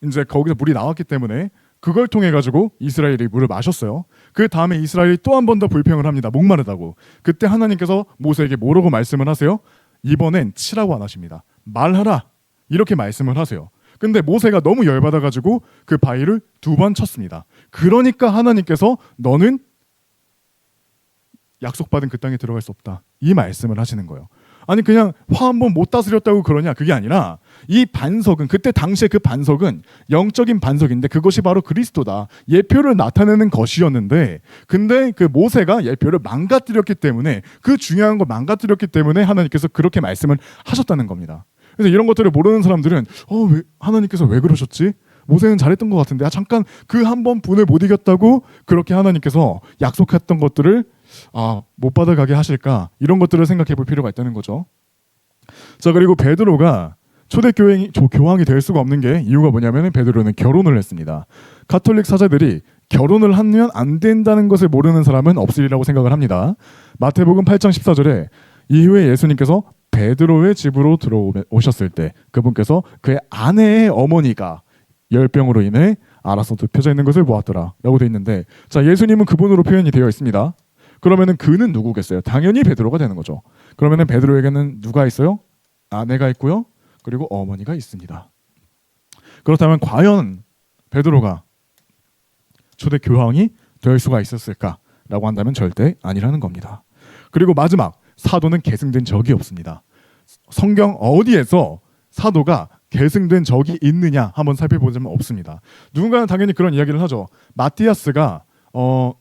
이제 거기서 물이 나왔기 때문에 그걸 통해 가지고 이스라엘이 물을 마셨어요. 그 다음에 이스라엘이 또 한 번 더 불평을 합니다. 목마르다고. 그때 하나님께서 모세에게 뭐라고 말씀을 하세요? 이번엔 치라고 안 하십니다. 말하라 이렇게 말씀을 하세요. 근데 모세가 너무 열받아가지고 그 바위를 2번 쳤습니다. 그러니까 하나님께서 너는 약속받은 그 땅에 들어갈 수 없다. 이 말씀을 하시는 거예요. 아니 그냥 화 한 번 못 다스렸다고 그러냐? 그게 아니라 이 반석은 그때 당시에 그 반석은 영적인 반석인데 그것이 바로 그리스도다. 예표를 나타내는 것이었는데 근데 그 모세가 예표를 망가뜨렸기 때문에 그 중요한 거 망가뜨렸기 때문에 하나님께서 그렇게 말씀을 하셨다는 겁니다. 그래서 이런 것들을 모르는 사람들은 왜 하나님께서 왜 그러셨지? 모세는 잘했던 것 같은데 잠깐 그 한 번 분을 못 이겼다고 그렇게 하나님께서 약속했던 것들을 못 받아가게 하실까? 이런 것들을 생각해 볼 필요가 있다는 거죠. 자 그리고 베드로가 교황이 될 수가 없는 게 이유가 뭐냐면 베드로는 결혼을 했습니다. 가톨릭 사제들이 결혼을 하면 안 된다는 것을 모르는 사람은 없으리라고 생각을 합니다. 마태복음 8장 14절에 이후에 예수님께서 베드로의 집으로 들어오셨을 때 그분께서 그의 아내의 어머니가 열병으로 인해 알아서 눕혀져 있는 것을 보았더라 라고 되어 있는데 자 예수님은 그분으로 표현이 되어 있습니다. 그러면은 그는 누구겠어요? 당연히 베드로가 되는 거죠. 그러면은 베드로에게는 누가 있어요? 아내가 있고요. 그리고 어머니가 있습니다. 그렇다면 과연 베드로가 초대 교황이 될 수가 있었을까라고 한다면 절대 아니라는 겁니다. 그리고 마지막 사도는 계승된 적이 없습니다. 성경 어디에서 사도가 계승된 적이 있느냐 한번 살펴보자면 없습니다. 누군가는 당연히 그런 이야기를 하죠. 마티아스가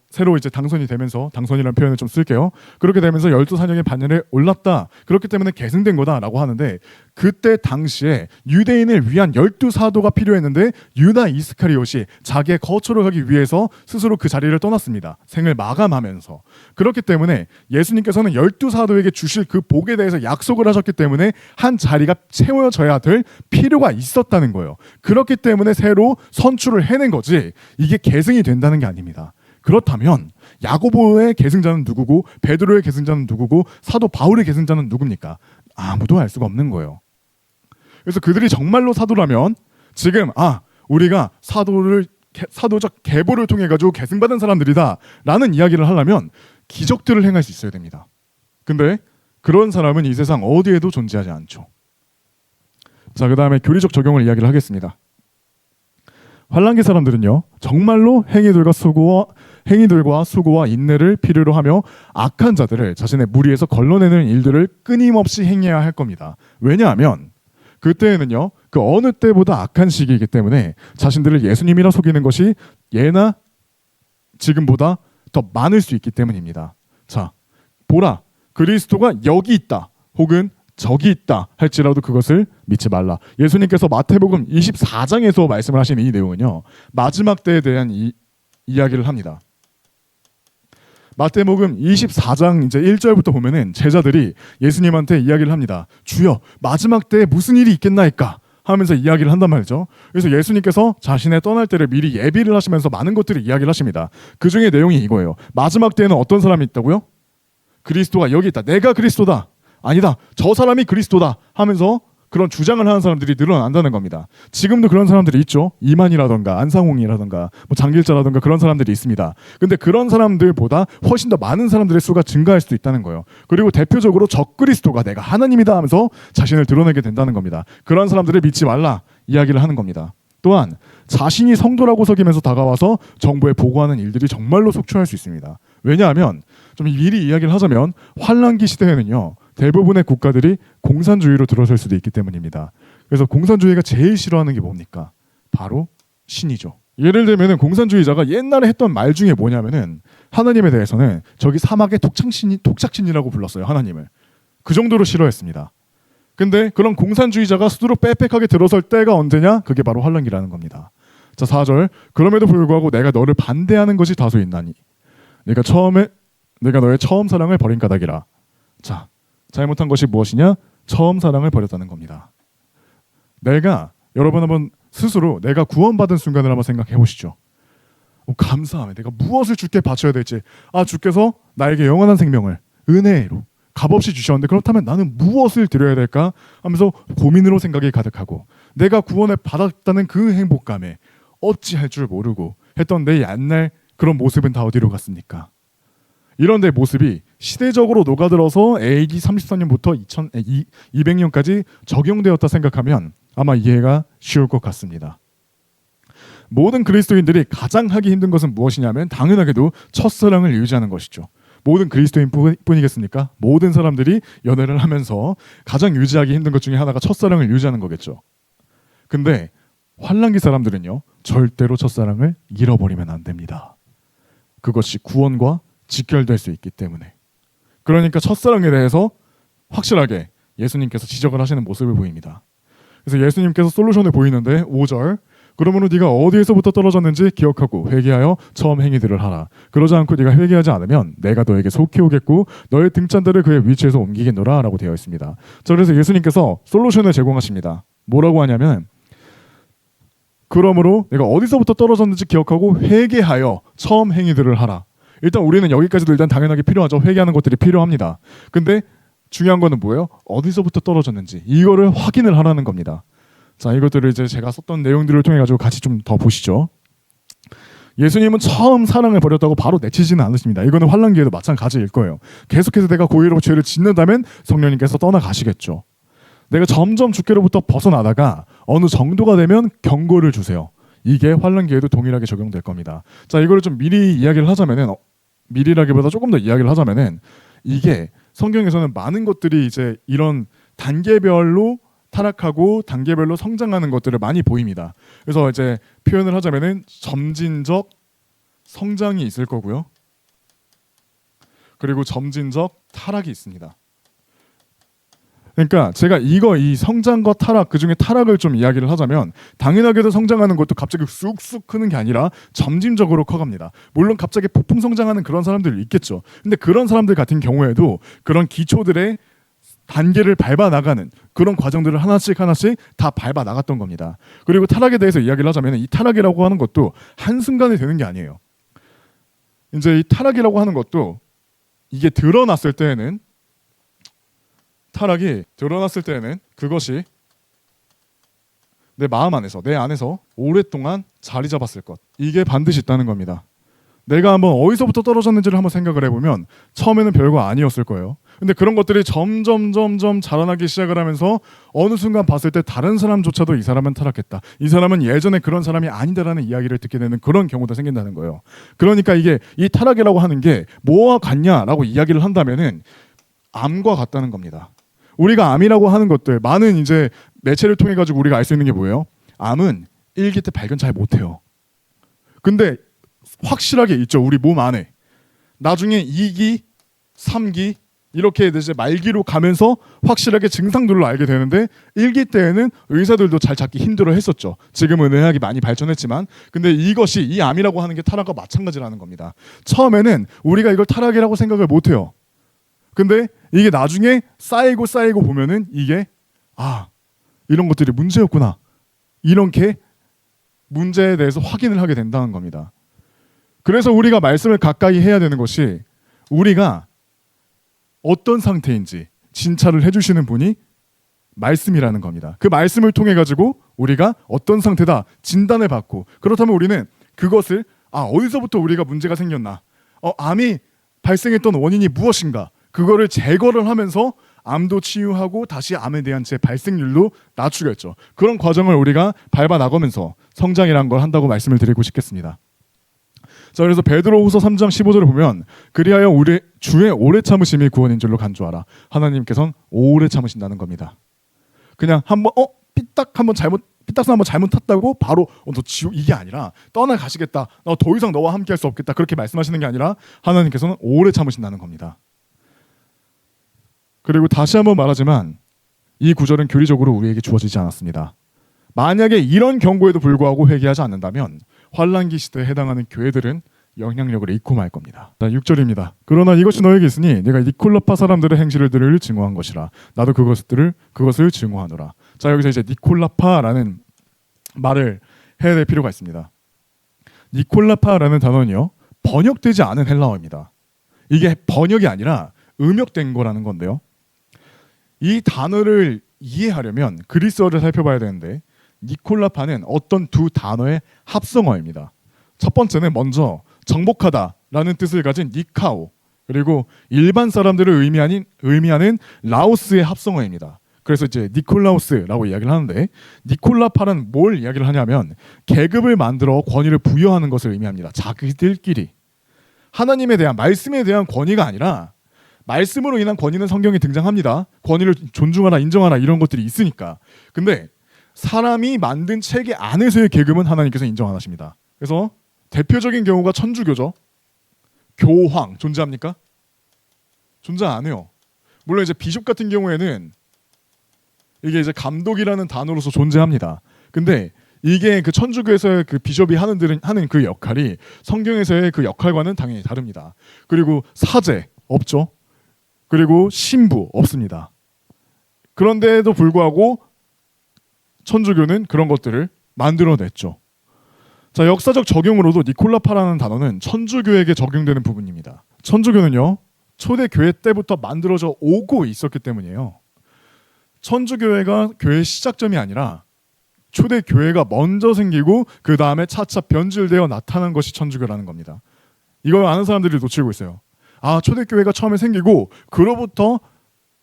새로 이제 당선이 되면서 당선이라는 표현을 좀 쓸게요. 그렇게 되면서 12사령의 반열에 올랐다. 그렇기 때문에 계승된 거다라고 하는데 그때 당시에 유대인을 위한 12사도가 필요했는데 유다 이스카리옷이 자기의 거처로 가기 위해서 스스로 그 자리를 떠났습니다. 생을 마감하면서. 그렇기 때문에 예수님께서는 12사도에게 주실 그 복에 대해서 약속을 하셨기 때문에 한 자리가 채워져야 될 필요가 있었다는 거예요. 그렇기 때문에 새로 선출을 해낸 거지 이게 계승이 된다는 게 아닙니다. 그렇다면 야고보의 계승자는 누구고 베드로의 계승자는 누구고 사도 바울의 계승자는 누굽니까? 아무도 알 수가 없는 거예요. 그래서 그들이 정말로 사도라면 지금 우리가 사도적 계보를 통해 가지고 계승받은 사람들이다라는 이야기를 하려면 기적들을 행할 수 있어야 됩니다. 근데 그런 사람은 이 세상 어디에도 존재하지 않죠. 자, 그 다음에 교리적 적용을 이야기를 하겠습니다. 환란기 사람들은요, 정말로 행위들과 수고와 인내를 필요로 하며 악한 자들을 자신의 무리에서 걸러내는 일들을 끊임없이 행해야 할 겁니다. 왜냐하면 그때에는요, 그 어느 때보다 악한 시기이기 때문에 자신들을 예수님이라 속이는 것이 예나 지금보다 더 많을 수 있기 때문입니다. 자, 보라, 그리스도가 여기 있다 혹은 저기 있다 할지라도 그것을 믿지 말라. 예수님께서 마태복음 24장에서 말씀을 하신 이 내용은요, 마지막 때에 대한 이야기를 합니다. 마태복음 24장 이제 1절부터 보면은 제자들이 예수님한테 이야기를 합니다. 주여, 마지막 때에 무슨 일이 있겠나이까 하면서 이야기를 한단 말이죠. 그래서 예수님께서 자신의 떠날 때를 미리 예비를 하시면서 많은 것들을 이야기를 하십니다. 그 중에 내용이 이거예요. 마지막 때에는 어떤 사람이 있다고요? 그리스도가 여기 있다. 내가 그리스도다. 아니다. 저 사람이 그리스도다 하면서 그런 주장을 하는 사람들이 늘어난다는 겁니다. 지금도 그런 사람들이 있죠. 이만이라던가 안상홍이라던가 뭐 장길자라던가 그런 사람들이 있습니다. 근데 그런 사람들보다 훨씬 더 많은 사람들의 수가 증가할 수도 있다는 거예요. 그리고 대표적으로 적그리스도가 내가 하나님이다 하면서 자신을 드러내게 된다는 겁니다. 그런 사람들을 믿지 말라 이야기를 하는 겁니다. 또한 자신이 성도라고 속이면서 다가와서 정부에 보고하는 일들이 정말로 속출할 수 있습니다. 왜냐하면 좀 미리 이야기를 하자면 환란기 시대에는요, 대부분의 국가들이 공산주의로 들어설 수도 있기 때문입니다. 그래서 공산주의가 제일 싫어하는 게 뭡니까? 바로 신이죠. 예를 들면 공산주의자가 옛날에 했던 말 중에 뭐냐면은 하나님에 대해서는 저기 사막의 독착신이라고 불렀어요. 하나님을. 그 정도로 싫어했습니다. 근데 그런 공산주의자가 스스로 빽빽하게 들어설 때가 언제냐? 그게 바로 환란기라는 겁니다. 자, 4절. 그럼에도 불구하고 내가 너를 반대하는 것이 다소 있나니 내가 너의 처음 사랑을 버린 까닭이라. 자, 잘못한 것이 무엇이냐? 처음 사랑을 버렸다는 겁니다. 여러분 한번 스스로 내가 구원받은 순간을 한번 생각해 보시죠. 감사함에 내가 무엇을 주께 바쳐야 될지. 주께서 나에게 영원한 생명을 은혜로 값없이 주셨는데 그렇다면 나는 무엇을 드려야 될까 하면서 고민으로 생각이 가득하고 내가 구원을 받았다는 그 행복감에 어찌할 줄 모르고 했던 내 옛날 그런 모습은 다 어디로 갔습니까? 이런 내 모습이 시대적으로 녹아들어서 AD 34년부터 200년까지 적용되었다 생각하면 아마 이해가 쉬울 것 같습니다. 모든 그리스도인들이 가장 하기 힘든 것은 무엇이냐면 당연하게도 첫사랑을 유지하는 것이죠. 모든 그리스도인 뿐이겠습니까? 모든 사람들이 연애를 하면서 가장 유지하기 힘든 것 중에 하나가 첫사랑을 유지하는 거겠죠. 근데 환란기 사람들은요, 절대로 첫사랑을 잃어버리면 안 됩니다. 그것이 구원과 직결될 수 있기 때문에. 그러니까 첫사랑에 대해서 확실하게 예수님께서 지적을 하시는 모습을 보입니다. 그래서 예수님께서 솔루션을 보이는데 5절. 그러므로 네가 어디에서부터 떨어졌는지 기억하고 회개하여 처음 행위들을 하라. 그러지 않고 네가 회개하지 않으면 내가 너에게 속히 오겠고 너의 등잔대를 그의 위치에서 옮기겠노라 라고 되어 있습니다. 자, 그래서 예수님께서 솔루션을 제공하십니다. 뭐라고 하냐면 그러므로 내가 어디서부터 떨어졌는지 기억하고 회개하여 처음 행위들을 하라. 일단 우리는 여기까지도 일단 당연하게 필요하죠. 회개하는 것들이 필요합니다. 근데 중요한 거는 뭐예요? 어디서부터 떨어졌는지 이거를 확인을 하라는 겁니다. 자, 이것들을 이제 제가 썼던 내용들을 통해 가지고 같이 좀 더 보시죠. 예수님은 처음 사랑을 버렸다고 바로 내치지는 않으십니다. 이거는 환란기에도 마찬가지일 거예요. 계속해서 내가 고의로 죄를 짓는다면 성령님께서 떠나가시겠죠. 내가 점점 주께로부터 벗어나다가 어느 정도가 되면 경고를 주세요. 이게 환란기에도 동일하게 적용될 겁니다. 자, 이거를 좀 미리 이야기를 하자면은 미리라기보다 조금 더 이야기를 하자면은 이게 성경에서는 많은 것들이 이제 이런 단계별로 타락하고 단계별로 성장하는 것들을 많이 보입니다. 그래서 이제 표현을 하자면은 점진적 성장이 있을 거고요. 그리고 점진적 타락이 있습니다. 그러니까 제가 이 성장과 타락, 그중에 타락을 좀 이야기를 하자면 당연하게도 성장하는 것도 갑자기 쑥쑥 크는 게 아니라 점진적으로 커갑니다. 물론 갑자기 폭풍 성장하는 그런 사람들이 있겠죠. 근데 그런 사람들 같은 경우에도 그런 기초들의 단계를 밟아 나가는 그런 과정들을 하나씩 다 밟아 나갔던 겁니다. 그리고 타락에 대해서 이야기를 하자면 이 타락이라고 하는 것도 한순간에 되는 게 아니에요. 이제 이 타락이라고 하는 것도 이게 드러났을 때에는 타락이 드러났을 때에는 그것이 내 마음 안에서 내 안에서 오랫동안 자리 잡았을 것 이게 반드시 있다는 겁니다. 내가 한번 어디서부터 떨어졌는지를 한번 생각을 해보면 처음에는 별거 아니었을 거예요. 근데 그런 것들이 점점 자라나기 시작을 하면서 어느 순간 봤을 때 다른 사람조차도 이 사람은 타락했다. 이 사람은 예전에 그런 사람이 아니다라는 이야기를 듣게 되는 그런 경우도 생긴다는 거예요. 그러니까 이게 이 타락이라고 하는 게 뭐와 같냐라고 이야기를 한다면은 암과 같다는 겁니다. 우리가 암이라고 하는 것들 많은 이제 매체를 통해 가지고 우리가 알 수 있는 게 뭐예요? 암은 1기 때 발견 잘 못해요. 근데 확실하게 있죠. 우리 몸 안에. 나중에 2기, 3기 이렇게 이제 말기로 가면서 확실하게 증상들로 알게 되는데 1기 때에는 의사들도 잘 찾기 힘들어 했었죠. 지금은 의학이 많이 발전했지만 근데 이것이 이 암이라고 하는 게 타락과 마찬가지라는 겁니다. 처음에는 우리가 이걸 타락이라고 생각을 못해요. 근데 이게 나중에 쌓이고 보면은 이게 이런 것들이 문제였구나. 이렇게 문제에 대해서 확인을 하게 된다는 겁니다. 그래서 우리가 말씀을 가까이 해야 되는 것이 우리가 어떤 상태인지 진찰을 해주시는 분이 말씀이라는 겁니다. 그 말씀을 통해 가지고 우리가 어떤 상태다 진단을 받고 그렇다면 우리는 그것을 어디서부터 우리가 문제가 생겼나 암이 발생했던 원인이 무엇인가 그거를 제거를 하면서 암도 치유하고 다시 암에 대한 제 발생률도 낮추겠죠. 그런 과정을 우리가 밟아 나가면서 성장이라는 걸 한다고 말씀을 드리고 싶겠습니다. 자, 그래서 베드로후서 3장 15절을 보면 그리하여 우리 주의 오래 참으심이 구원인 줄로 간주하라. 하나님께서는 오래 참으신다는 겁니다. 그냥 한번 삐딱선 한번 잘못 탔다고 바로 너 지옥 이게 아니라 떠나가시겠다. 나 더 이상 너와 함께할 수 없겠다. 그렇게 말씀하시는 게 아니라 하나님께서는 오래 참으신다는 겁니다. 그리고 다시 한번 말하지만 이 구절은 교리적으로 우리에게 주어지지 않았습니다. 만약에 이런 경고에도 불구하고 회개하지 않는다면 환란기 시대에 해당하는 교회들은 영향력을 잃고 말 겁니다. 6절입니다. 그러나 이것이 너에게 있으니 네가 니콜라파 사람들의 행실을 들을 증오한 것이라. 나도 그것을 증오하노라. 자, 여기서 이제 니콜라파라는 말을 해야 될 필요가 있습니다. 니콜라파라는 단어는요 번역되지 않은 헬라어입니다. 이게 번역이 아니라 음역된 거라는 건데요. 이 단어를 이해하려면 그리스어를 살펴봐야 되는데 니콜라파는 어떤 두 단어의 합성어입니다. 첫 번째는 먼저 정복하다라는 뜻을 가진 니카오 그리고 일반 사람들을 의미하는 라오스의 합성어입니다. 그래서 이제 니콜라우스라고 이야기를 하는데 니콜라파는 뭘 이야기를 하냐면 계급을 만들어 권위를 부여하는 것을 의미합니다. 자기들끼리 하나님에 대한 말씀에 대한 권위가 아니라 말씀으로 인한 권위는 성경에 등장합니다. 권위를 존중하라 인정하라 이런 것들이 있으니까. 근데 사람이 만든 체계 안에서의 계급은 하나님께서 인정 안 하십니다. 그래서 대표적인 경우가 천주교죠. 교황 존재합니까? 존재 안 해요. 물론 이제 비숍 같은 경우에는 이게 이제 감독이라는 단어로서 존재합니다. 근데 이게 그 천주교에서의 그 비숍이 하는 그 역할이 성경에서의 그 역할과는 당연히 다릅니다. 그리고 사제 없죠. 그리고 신부 없습니다. 그런데도 불구하고 천주교는 그런 것들을 만들어냈죠. 자, 역사적 적용으로도 니콜라파라는 단어는 천주교에게 적용되는 부분입니다. 천주교는요 초대교회 때부터 만들어져 오고 있었기 때문이에요. 천주교회가 교회의 시작점이 아니라 초대교회가 먼저 생기고 그 다음에 차차 변질되어 나타난 것이 천주교라는 겁니다. 이걸 아는 사람들이 놓치고 있어요. 초대교회가 처음에 생기고 그로부터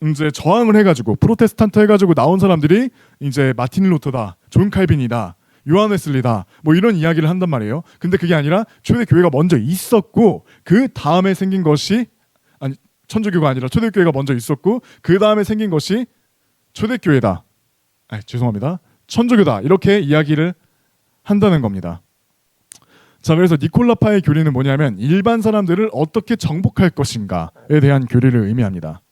이제 저항을 해가지고 프로테스탄트 해가지고 나온 사람들이 이제 마틴 루터다, 존 칼빈이다, 요한 웨슬리다 뭐 이런 이야기를 한단 말이에요. 근데 그게 아니라 초대교회가 먼저 있었고 그 다음에 생긴 것이 천주교가 아니라 초대교회가 먼저 있었고 그 다음에 생긴 것이 초대교회다. 죄송합니다. 천주교다. 이렇게 이야기를 한다는 겁니다. 자, 그래서 니콜라파의 교리는 뭐냐면 일반 사람들을 어떻게 정복할 것인가에 대한 교리를 의미합니다.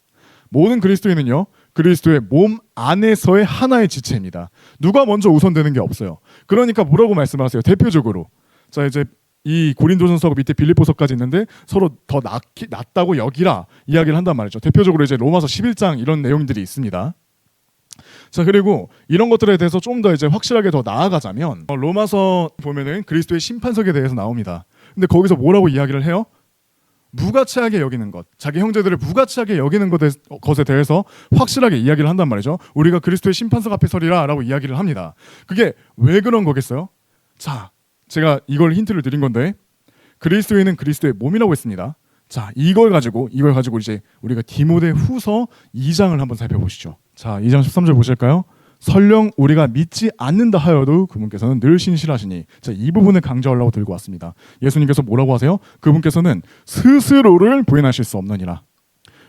모든 그리스도인은요 그리스도의 몸 안에서의 하나의 지체입니다. 누가 먼저 우선되는 게 없어요. 그러니까 뭐라고 말씀하세요? 대표적으로 자 이제 이 고린도전서 밑에 빌립보서까지 있는데 서로 더 낫다고 여기라 이야기를 한단 말이죠. 대표적으로 이제 로마서 11장 이런 내용들이 있습니다. 자, 그리고 이런 것들에 대해서 좀 더 이제 확실하게 더 나아가자면 로마서 보면은 그리스도의 심판석에 대해서 나옵니다. 근데 거기서 뭐라고 이야기를 해요? 무가치하게 여기는 것, 자기 형제들을 무가치하게 여기는 것에 대해서 확실하게 이야기를 한단 말이죠. 우리가 그리스도의 심판석 앞에 서리라 라고 이야기를 합니다. 그게 왜 그런 거겠어요? 자, 제가 이걸 힌트를 드린 건데 그리스도인은 그리스도의 몸이라고 했습니다. 자, 이걸 가지고 이제 우리가 디모데 후서 2장을 한번 살펴보시죠. 자, 2장 13절 보실까요? 설령 우리가 믿지 않는다 하여도 그분께서는 늘 신실하시니. 자, 이 부분을 강조하려고 들고 왔습니다. 예수님께서 뭐라고 하세요? 그분께서는 스스로를 부인하실 수 없느니라.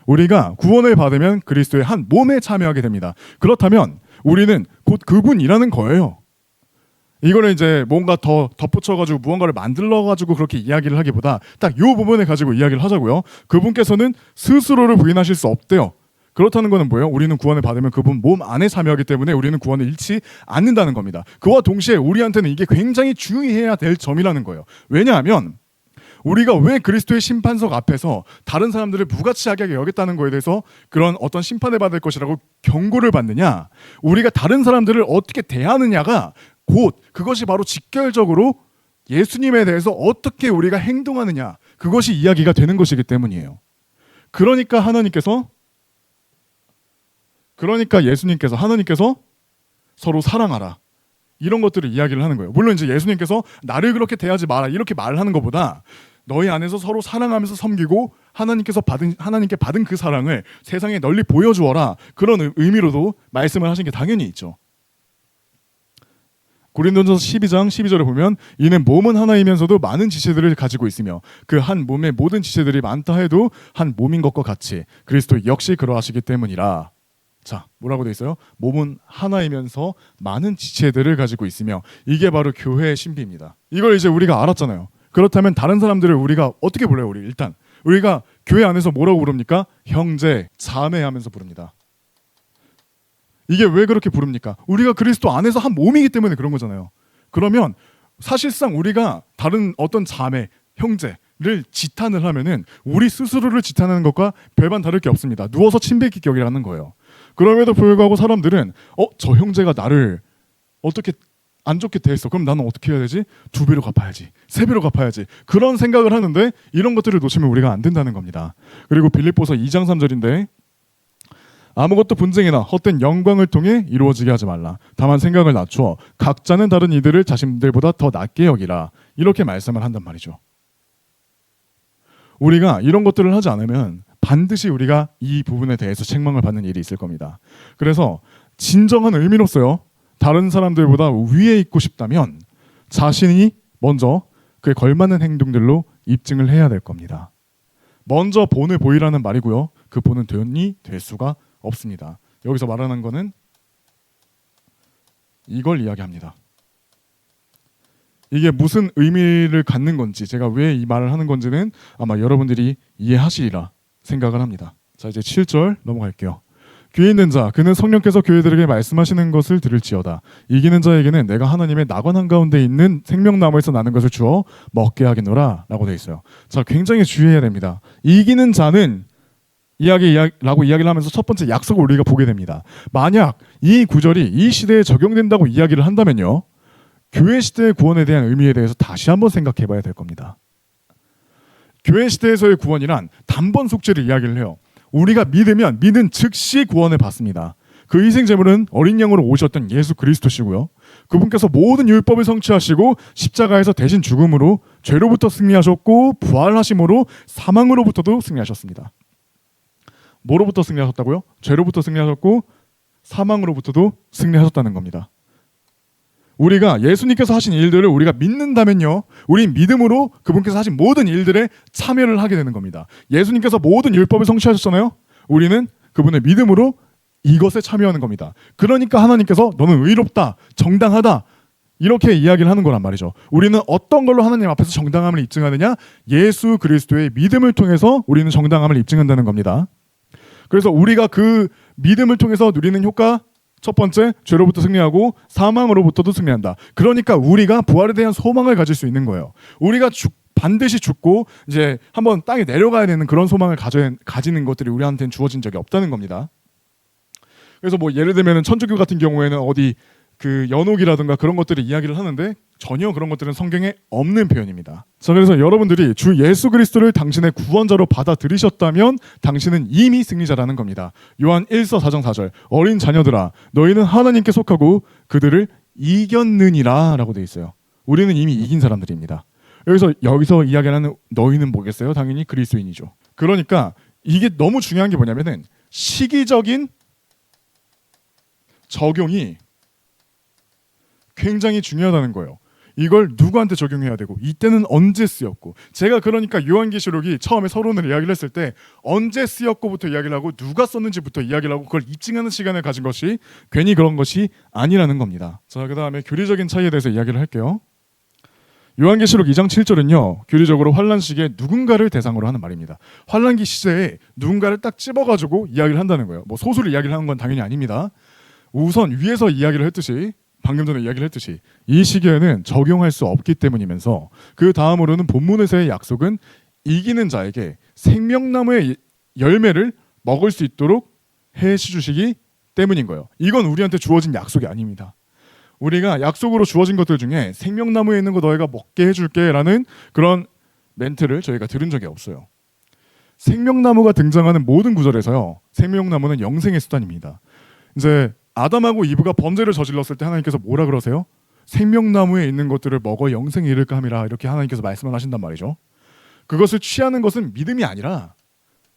우리가 구원을 받으면 그리스도의 한 몸에 참여하게 됩니다. 그렇다면 우리는 곧 그분이라는 거예요. 이거를 이제 뭔가 더 덧붙여가지고 무언가를 만들어가지고 그렇게 이야기를 하기보다 딱 이 부분을 가지고 이야기를 하자고요. 그분께서는 스스로를 부인하실 수 없대요. 그렇다는 것은 뭐예요? 우리는 구원을 받으면 그분 몸 안에 참여하기 때문에 우리는 구원을 잃지 않는다는 겁니다. 그와 동시에 우리한테는 이게 굉장히 주의해야 될 점이라는 거예요. 왜냐하면 우리가 왜 그리스도의 심판석 앞에서 다른 사람들을 무가치하게 여겼다는 거에 대해서 그런 어떤 심판을 받을 것이라고 경고를 받느냐? 우리가 다른 사람들을 어떻게 대하느냐가 곧 그것이 바로 직결적으로 예수님에 대해서 어떻게 우리가 행동하느냐, 그것이 이야기가 되는 것이기 때문이에요. 그러니까 하나님께서 서로 사랑하라, 이런 것들을 이야기를 하는 거예요. 물론 이제 예수님께서 나를 그렇게 대하지 마라 이렇게 말하는 것보다 너희 안에서 서로 사랑하면서 섬기고 하나님께 받은 그 사랑을 세상에 널리 보여주어라, 그런 의미로도 말씀을 하신 게 당연히 있죠. 고린도전서 12장 12절에 보면 이는 몸은 하나이면서도 많은 지체들을 가지고 있으며 그 한 몸의 모든 지체들이 많다 해도 한 몸인 것과 같이 그리스도 역시 그러하시기 때문이라. 자, 뭐라고 돼 있어요? 몸은 하나이면서 많은 지체들을 가지고 있으며, 이게 바로 교회의 신비입니다. 이걸 이제 우리가 알았잖아요. 그렇다면 다른 사람들을 우리가 어떻게 불러요? 우리가 교회 안에서 뭐라고 부릅니까? 형제, 자매 하면서 부릅니다. 이게 왜 그렇게 부릅니까? 우리가 그리스도 안에서 한 몸이기 때문에 그런 거잖아요. 그러면 사실상 우리가 다른 어떤 자매, 형제를 지탄을 하면은 우리 스스로를 지탄하는 것과 별반 다를 게 없습니다. 누워서 침뱉기 격이라는 거예요. 그럼에도 불구하고 사람들은 저 형제가 나를 어떻게 안 좋게 대했어. 그럼 나는 어떻게 해야 되지? 2배로 갚아야지. 3배로 갚아야지. 그런 생각을 하는데 이런 것들을 놓치면 우리가 안 된다는 겁니다. 그리고 빌립보서 2장 3절인데 아무것도 분쟁이나 헛된 영광을 통해 이루어지게 하지 말라. 다만 생각을 낮추어 각자는 다른 이들을 자신들보다 더 낮게 여기라. 이렇게 말씀을 한단 말이죠. 우리가 이런 것들을 하지 않으면 반드시 우리가 이 부분에 대해서 책망을 받는 일이 있을 겁니다. 그래서 진정한 의미로서요, 다른 사람들보다 위에 있고 싶다면 자신이 먼저 그에 걸맞는 행동들로 입증을 해야 될 겁니다. 먼저 본을 보이라는 말이고요. 그 본은 돈이 될 수가 없습니다. 여기서 말하는 거는 이걸 이야기합니다. 이게 무슨 의미를 갖는 건지, 제가 왜 이 말을 하는 건지는 아마 여러분들이 이해하시리라 생각을 합니다. 자, 이제 7절 넘어갈게요. 귀에 있는 자, 그는 성령께서 교회들에게 말씀하시는 것을 들을지어다. 이기는 자에게는 내가 하나님의 낙원 한가운데 있는 생명나무에서 나는 것을 주어 먹게 하겠노라 라고 되어 있어요. 자, 굉장히 주의해야 됩니다. 이기는 자는 라고 이야기를 하면서 첫 번째 약속을 우리가 보게 됩니다. 만약 이 구절이 이 시대에 적용된다고 이야기를 한다면요, 교회 시대의 구원에 대한 의미에 대해서 다시 한번 생각해 봐야 될 겁니다. 교회 시대에서의 구원이란 단번 속죄를 이야기를 해요. 우리가 믿으면 믿은 즉시 구원을 받습니다. 그 희생제물은 어린 양으로 오셨던 예수 그리스도시고요. 그분께서 모든 율법을 성취하시고 십자가에서 대신 죽음으로 죄로부터 승리하셨고 부활하심으로 사망으로부터도 승리하셨습니다. 뭐로부터 승리하셨다고요? 죄로부터 승리하셨고 사망으로부터도 승리하셨다는 겁니다. 우리가 예수님께서 하신 일들을 우리가 믿는다면요, 우리 믿음으로 그분께서 하신 모든 일들에 참여를 하게 되는 겁니다. 예수님께서 모든 율법을 성취하셨잖아요. 우리는 그분의 믿음으로 이것에 참여하는 겁니다. 그러니까 하나님께서 너는 의롭다, 정당하다, 이렇게 이야기를 하는 거란 말이죠. 우리는 어떤 걸로 하나님 앞에서 정당함을 입증하느냐? 예수 그리스도의 믿음을 통해서 우리는 정당함을 입증한다는 겁니다. 그래서 우리가 그 믿음을 통해서 누리는 효과, 첫 번째, 죄로부터 승리하고 사망으로부터도 승리한다. 그러니까 우리가 부활에 대한 소망을 가질 수 있는 거예요. 우리가 반드시 죽고 이제 한번 땅에 내려가야 되는 그런 소망을 가지는 것들이 우리한테는 주어진 적이 없다는 겁니다. 그래서 뭐 예를 들면 천주교 같은 경우에는 어디 그 연옥이라든가 그런 것들을 이야기를 하는데 전혀 그런 것들은 성경에 없는 표현입니다. 자, 그래서 여러분들이 주 예수 그리스도를 당신의 구원자로 받아들이셨다면 당신은 이미 승리자라는 겁니다. 요한 1서 4장 4절 어린 자녀들아 너희는 하나님께 속하고 그들을 이겼느니라 라고 되어 있어요. 우리는 이미 이긴 사람들입니다. 여기서 이야기하는 너희는 뭐겠어요? 당연히 그리스도인이죠. 그러니까 이게 너무 중요한 게 뭐냐면은 시기적인 적용이 굉장히 중요하다는 거예요. 이걸 누구한테 적용해야 되고 이때는 언제 쓰였고 제가 그러니까 요한계시록이 처음에 서론을 이야기를 했을 때 언제 쓰였고부터 이야기를 하고 누가 썼는지부터 이야기를 하고 그걸 입증하는 시간을 가진 것이 괜히 그런 것이 아니라는 겁니다. 자, 그 다음에 교리적인 차이에 대해서 이야기를 할게요. 요한계시록 2장 7절은요 교리적으로 환란 시기에 누군가를 대상으로 하는 말입니다. 환란기 시제에 누군가를 딱 찝어가지고 이야기를 한다는 거예요. 뭐 소수를 이야기를 하는 건 당연히 아닙니다. 우선 위에서 이야기를 했듯이 방금 전에 이야기를 했듯이 이 시기에는 적용할 수 없기 때문이면서 그 다음으로는 본문에서의 약속은 이기는 자에게 생명나무의 열매를 먹을 수 있도록 해주시기 때문인 거예요. 이건 우리한테 주어진 약속이 아닙니다. 우리가 약속으로 주어진 것들 중에 생명나무에 있는 거 너희가 먹게 해줄게 라는 그런 멘트를 저희가 들은 적이 없어요. 생명나무가 등장하는 모든 구절에서요 생명나무는 영생의 수단입니다. 이제 아담하고 이브가 범죄를 저질렀을 때 하나님께서 뭐라 그러세요? 생명나무에 있는 것들을 먹어 영생에 이를까 함이라 이렇게 하나님께서 말씀을 하신단 말이죠. 그것을 취하는 것은 믿음이 아니라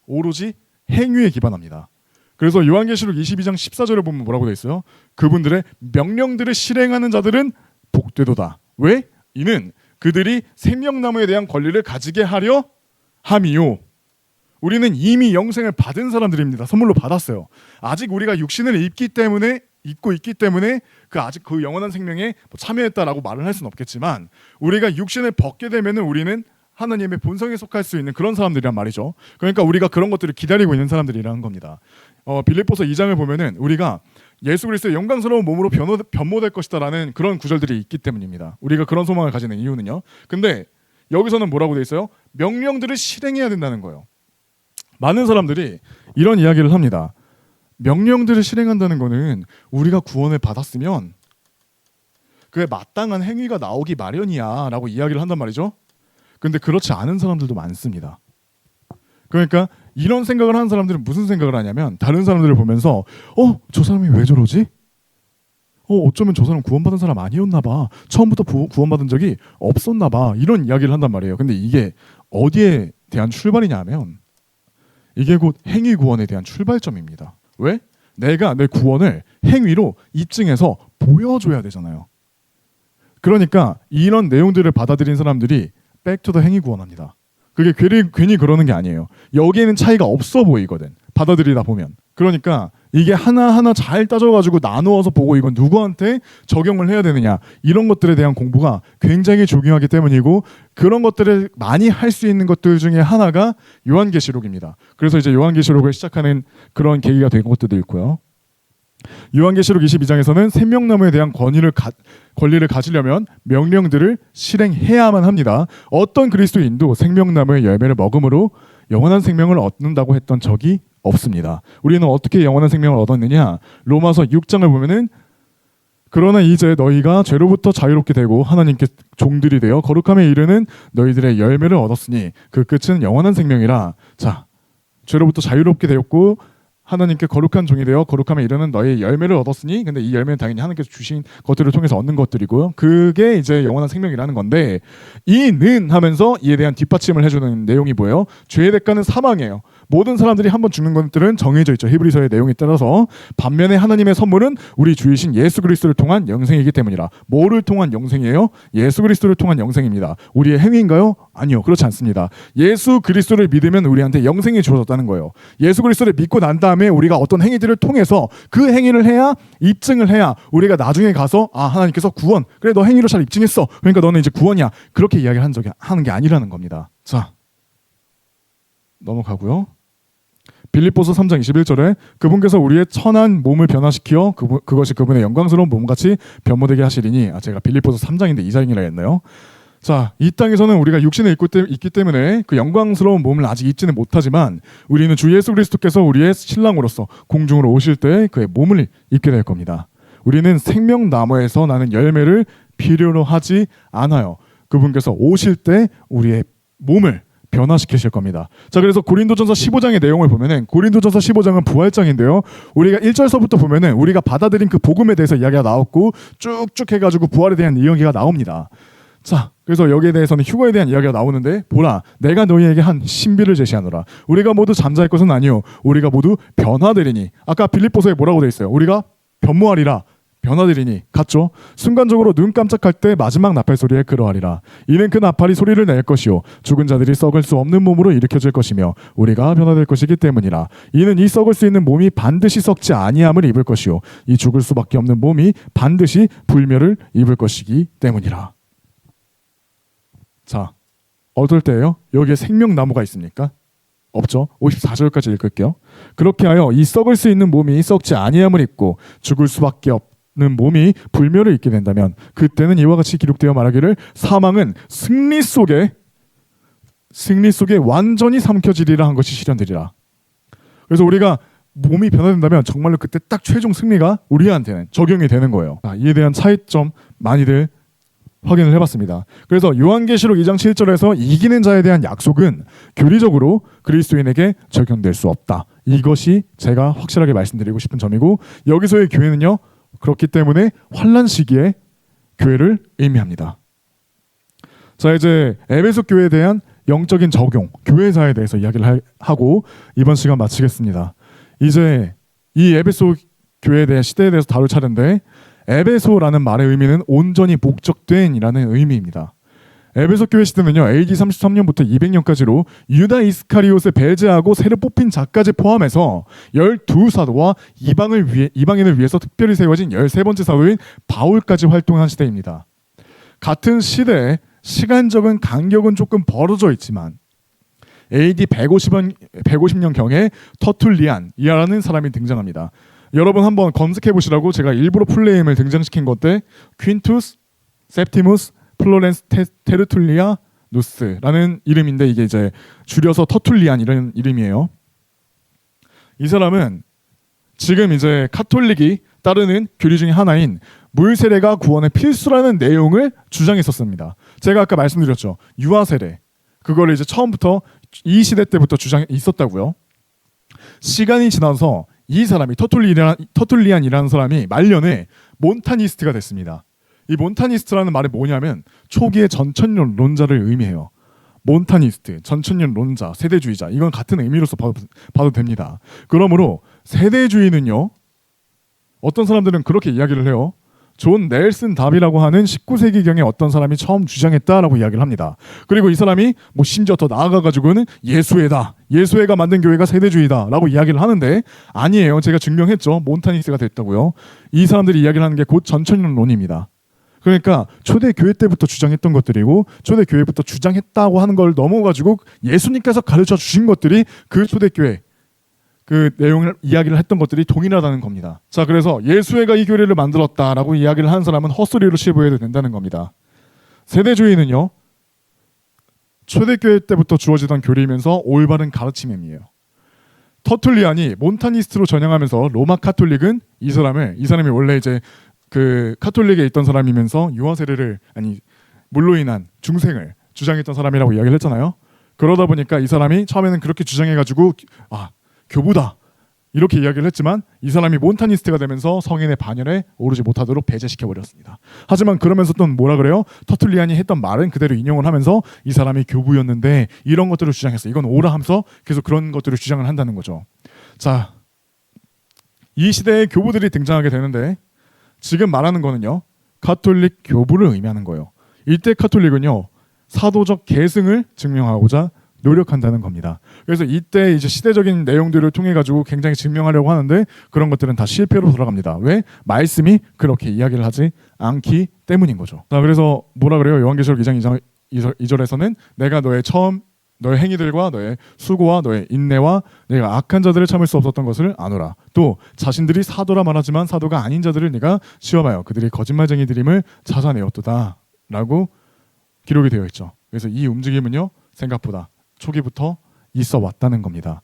오로지 행위에 기반합니다. 그래서 요한계시록 22장 14절을 보면 뭐라고 되어 있어요? 그분들의 명령들을 실행하는 자들은 복되도다. 왜? 이는 그들이 생명나무에 대한 권리를 가지게 하려 함이요. 우리는 이미 영생을 받은 사람들입니다. 선물로 받았어요. 아직 우리가 육신을 입고 있기 때문에 아직 그 영원한 생명에 참여했다라고 말을 할 수는 없겠지만 우리가 육신을 벗게 되면은 우리는 하나님의 본성에 속할 수 있는 그런 사람들이란 말이죠. 그러니까 우리가 그런 것들을 기다리고 있는 사람들이라는 겁니다. 빌립보서 2장을 보면은 우리가 예수 그리스도의 영광스러운 몸으로 변모될 것이다라는 그런 구절들이 있기 때문입니다. 우리가 그런 소망을 가지는 이유는요. 근데 여기서는 뭐라고 돼 있어요? 명령들을 실행해야 된다는 거예요. 많은 사람들이 이런 이야기를 합니다. 명령들을 실행한다는 거는 우리가 구원을 받았으면 그에 마땅한 행위가 나오기 마련이야 라고 이야기를 한단 말이죠. 근데 그렇지 않은 사람들도 많습니다. 그러니까 이런 생각을 하는 사람들은 무슨 생각을 하냐면 다른 사람들을 보면서 저 사람이 왜 저러지? 어쩌면 저 사람 구원받은 사람 아니었나 봐. 처음부터 구원받은 적이 없었나 봐. 이런 이야기를 한단 말이에요. 근데 이게 어디에 대한 출발이냐 하면 이게 곧 행위 구원에 대한 출발점입니다. 왜? 내가 내 구원을 행위로 입증해서 보여줘야 되잖아요. 그러니까 이런 내용들을 받아들인 사람들이 백투더 행위 구원합니다. 그게 괜히 그러는 게 아니에요. 여기에는 차이가 없어 보이거든. 받아들이다 보면. 그러니까 이게 하나하나 잘 따져가지고 나누어서 보고 이건 누구한테 적용을 해야 되느냐 이런 것들에 대한 공부가 굉장히 중요하기 때문이고 그런 것들을 많이 할 수 있는 것들 중에 하나가 요한계시록입니다. 그래서 이제 요한계시록을 시작하는 그런 계기가 된 것들도 있고요. 요한계시록 22장에서는 생명나무에 대한 권리를 가지려면 명령들을 실행해야만 합니다. 어떤 그리스도인도 생명나무의 열매를 먹음으로 영원한 생명을 얻는다고 했던 적이 없습니다. 우리는 어떻게 영원한 생명을 얻었느냐? 로마서 6장을 보면은 그러나 이제 너희가 죄로부터 자유롭게 되고 하나님께 종들이 되어 거룩함에 이르는 너희들의 열매를 얻었으니 그 끝은 영원한 생명이라. 자, 죄로부터 자유롭게 되었고 하나님께 거룩한 종이 되어 거룩함에 이르는 너의 열매를 얻었으니 근데 이 열매는 당연히 하나님께서 주신 것들을 통해서 얻는 것들이고요. 그게 이제 영원한 생명이라는 건데 이는 하면서 이에 대한 뒷받침을 해주는 내용이 뭐예요? 죄의 대가는 사망이에요. 모든 사람들이 한번 죽는 것들은 정해져 있죠. 히브리서의 내용에 따라서. 반면에 하나님의 선물은 우리 주이신 예수 그리스도를 통한 영생이기 때문이라. 뭐를 통한 영생이에요? 예수 그리스도를 통한 영생입니다. 우리의 행위인가요? 아니요. 그렇지 않습니다. 예수 그리스도를 믿으면 우리한테 영생이 주어졌다는 거예요. 예수 그리스도를 믿고 난 다음에 우리가 어떤 행위들을 통해서 그 행위를 해야 입증을 해야 우리가 나중에 가서 하나님께서 구원 그래 너 행위로 잘 입증했어 그러니까 너는 이제 구원이야 그렇게 이야기를 하는 게 아니라는 겁니다. 자 넘어가고요. 빌립보서 3장 21절에 그분께서 우리의 천한 몸을 변화시키어 그것이 그분의 영광스러운 몸같이 변모되게 하시리니 제가 빌립보서 3장인데 2장이라 했나요? 자, 이 땅에서는 우리가 육신에 있기 때문에 그 영광스러운 몸을 아직 입지는 못하지만 우리는 주 예수 그리스도께서 우리의 신랑으로서 공중으로 오실 때 그의 몸을 입게 될 겁니다. 우리는 생명나무에서 나는 열매를 필요로 하지 않아요. 그분께서 오실 때 우리의 몸을 변화시키실 겁니다. 자, 그래서 고린도전서 15장의 내용을 보면은 고린도전서 15장은 부활장인데요. 우리가 1절서부터 보면은 우리가 받아들인 그 복음에 대해서 이야기가 나왔고 쭉쭉 해가지고 부활에 대한 이야기가 나옵니다. 자, 그래서 여기에 대해서는 휴거에 대한 이야기가 나오는데 보라, 내가 너희에게 한 신비를 제시하노라. 우리가 모두 잠잘 것은 아니요 우리가 모두 변화되리니. 아까 빌립보서에 뭐라고 돼 있어요? 우리가 변모하리라. 변화되리니 같죠? 순간적으로 눈 깜짝할 때 마지막 나팔 소리에 그러하리라. 이는 그 나팔이 소리를 낼 것이요 죽은 자들이 썩을 수 없는 몸으로 일으켜질 것이며 우리가 변화될 것이기 때문이라. 이는 이 썩을 수 있는 몸이 반드시 썩지 아니함을 입을 것이요 이 죽을 수밖에 없는 몸이 반드시 불멸을 입을 것이기 때문이라. 자, 어떨 때예요? 여기에 생명나무가 있습니까? 없죠. 54절까지 읽을게요. 그렇게 하여 이 썩을 수 있는 몸이 썩지 아니함을 입고 죽을 수밖에 없는 몸이 불멸을 입게 된다면 그때는 이와 같이 기록되어 말하기를 사망은 승리 속에 완전히 삼켜지리라 한 것이 실현되리라. 그래서 우리가 몸이 변화된다면 정말로 그때 딱 최종 승리가 우리한테는 적용이 되는 거예요. 이에 대한 차이점 많이들 확인을 해봤습니다. 그래서 요한계시록 2장 7절에서 이기는 자에 대한 약속은 교리적으로 그리스도인에게 적용될 수 없다. 이것이 제가 확실하게 말씀드리고 싶은 점이고, 여기서의 교회는요, 그렇기 때문에 환난 시기에 교회를 의미합니다. 자, 이제 에베소 교회에 대한 영적인 적용, 교회사에 대해서 이야기를 하고 이번 시간 마치겠습니다. 이제 이 에베소 교회에 대한 시대에 대해서 다룰 차례인데, 에베소라는 말의 의미는 온전히 목적된이라는 의미입니다. 에베소 교회 시대는요, AD 33년부터 200년까지로 유다 이스카리옷을 배제하고 새로 뽑힌 자까지 포함해서 12사도와 이방인을 위해서 특별히 세워진 13번째 사도인 바울까지 활동한 시대입니다. 같은 시대에 시간적인 간격은 조금 벌어져 있지만 AD 150년경에 터툴리안이라는 사람이 등장합니다. 여러분 한번 검색해 보시라고 제가 일부러 풀네임을 등장시킨 건데, 퀸투스 셉티무스 플로렌스 테르툴리아 누스라는 이름인데, 이게 이제 줄여서 터툴리안 이런 이름이에요. 이 사람은 지금 이제 카톨릭이 따르는 교리 중에 하나인 물세례가 구원의 필수라는 내용을 주장했었습니다. 제가 아까 말씀드렸죠. 유아세례. 그거를 이제 처음부터 이 시대 때부터 주장이 있었다고요. 시간이 지나서 이 사람이 터툴리안이라는 사람이 말년에 몬타니스트가 됐습니다. 이 몬타니스트라는 말이 뭐냐면 초기의 전천년론자를 의미해요. 몬타니스트, 전천년론자, 세대주의자, 이건 같은 의미로서 봐도 됩니다. 그러므로 세대주의는요, 어떤 사람들은 그렇게 이야기를 해요. 존 넬슨 답이라고 하는 19세기경에 어떤 사람이 처음 주장했다라고 이야기를 합니다. 그리고 이 사람이 뭐 심지어 더 나아가가지고는 예수회가 만든 교회가 세대주의다라고 이야기를 하는데, 아니에요. 제가 증명했죠. 몬타니스트가 됐다고요. 이 사람들이 이야기를 하는 게 곧 전천년론입니다. 그러니까 초대교회 때부터 주장했던 것들이고, 초대교회부터 주장했다고 하는 걸 넘어가지고 예수님께서 가르쳐 주신 것들이 그 초대교회 그 내용을 이야기를 했던 것들이 동일하다는 겁니다. 자, 그래서 예수회가 이 교회를 만들었다라고 이야기를 하는 사람은 헛소리로 치부해도 된다는 겁니다. 세대주의는요, 초대교회 때부터 주어지던 교리이면서 올바른 가르침임이에요. 터툴리안이 몬타니스트로 전향하면서 로마 카톨릭은 이 사람이 원래 이제 그 카톨릭에 있던 사람이면서 유아세례를, 아니 물로 인한 중생을 주장했던 사람이라고 이야기를 했잖아요. 그러다 보니까 이 사람이 처음에는 그렇게 주장해가지고 교부다 이렇게 이야기를 했지만, 이 사람이 몬타니스트가 되면서 성인의 반열에 오르지 못하도록 배제시켜버렸습니다. 하지만 그러면서 또 뭐라 그래요? 터툴리안이 했던 말은 그대로 인용을 하면서 이 사람이 교부였는데 이런 것들을 주장했어, 이건 오라 하면서 계속 그런 것들을 주장을 한다는 거죠. 자, 이 시대에 교부들이 등장하게 되는데, 지금 말하는 거는요, 카톨릭 교부를 의미하는 거예요. 이때 카톨릭은요, 사도적 계승을 증명하고자 노력한다는 겁니다. 그래서 이때 이제 시대적인 내용들을 통해 가지고 굉장히 증명하려고 하는데, 그런 것들은 다 실패로 돌아갑니다. 왜? 말씀이 그렇게 이야기를 하지 않기 때문인 거죠. 자, 그래서 뭐라 그래요? 요한계시록 2장 2절에서는 내가 너의 행위들과 너의 수고와 너의 인내와 내가 악한 자들을 참을 수 없었던 것을 아노라. 또 자신들이 사도라 말하지만 사도가 아닌 자들을 네가 시험하여 그들이 거짓말쟁이들임을 찾아내었도다 라고 기록이 되어 있죠. 그래서 이 움직임은요, 생각보다 초기부터 있어 왔다는 겁니다.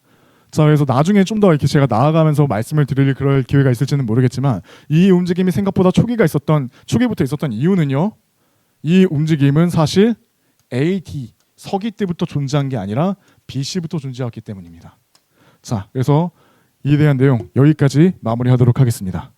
자, 그래서 나중에 좀 더 이렇게 제가 나아가면서 말씀을 드릴 그럴 기회가 있을지는 모르겠지만 이 움직임이 생각보다 초기부터 있었던 이유는요. 이 움직임은 사실 AD 서기 때부터 존재한 게 아니라 BC부터 존재했기 때문입니다. 자, 그래서 이에 대한 내용 여기까지 마무리하도록 하겠습니다.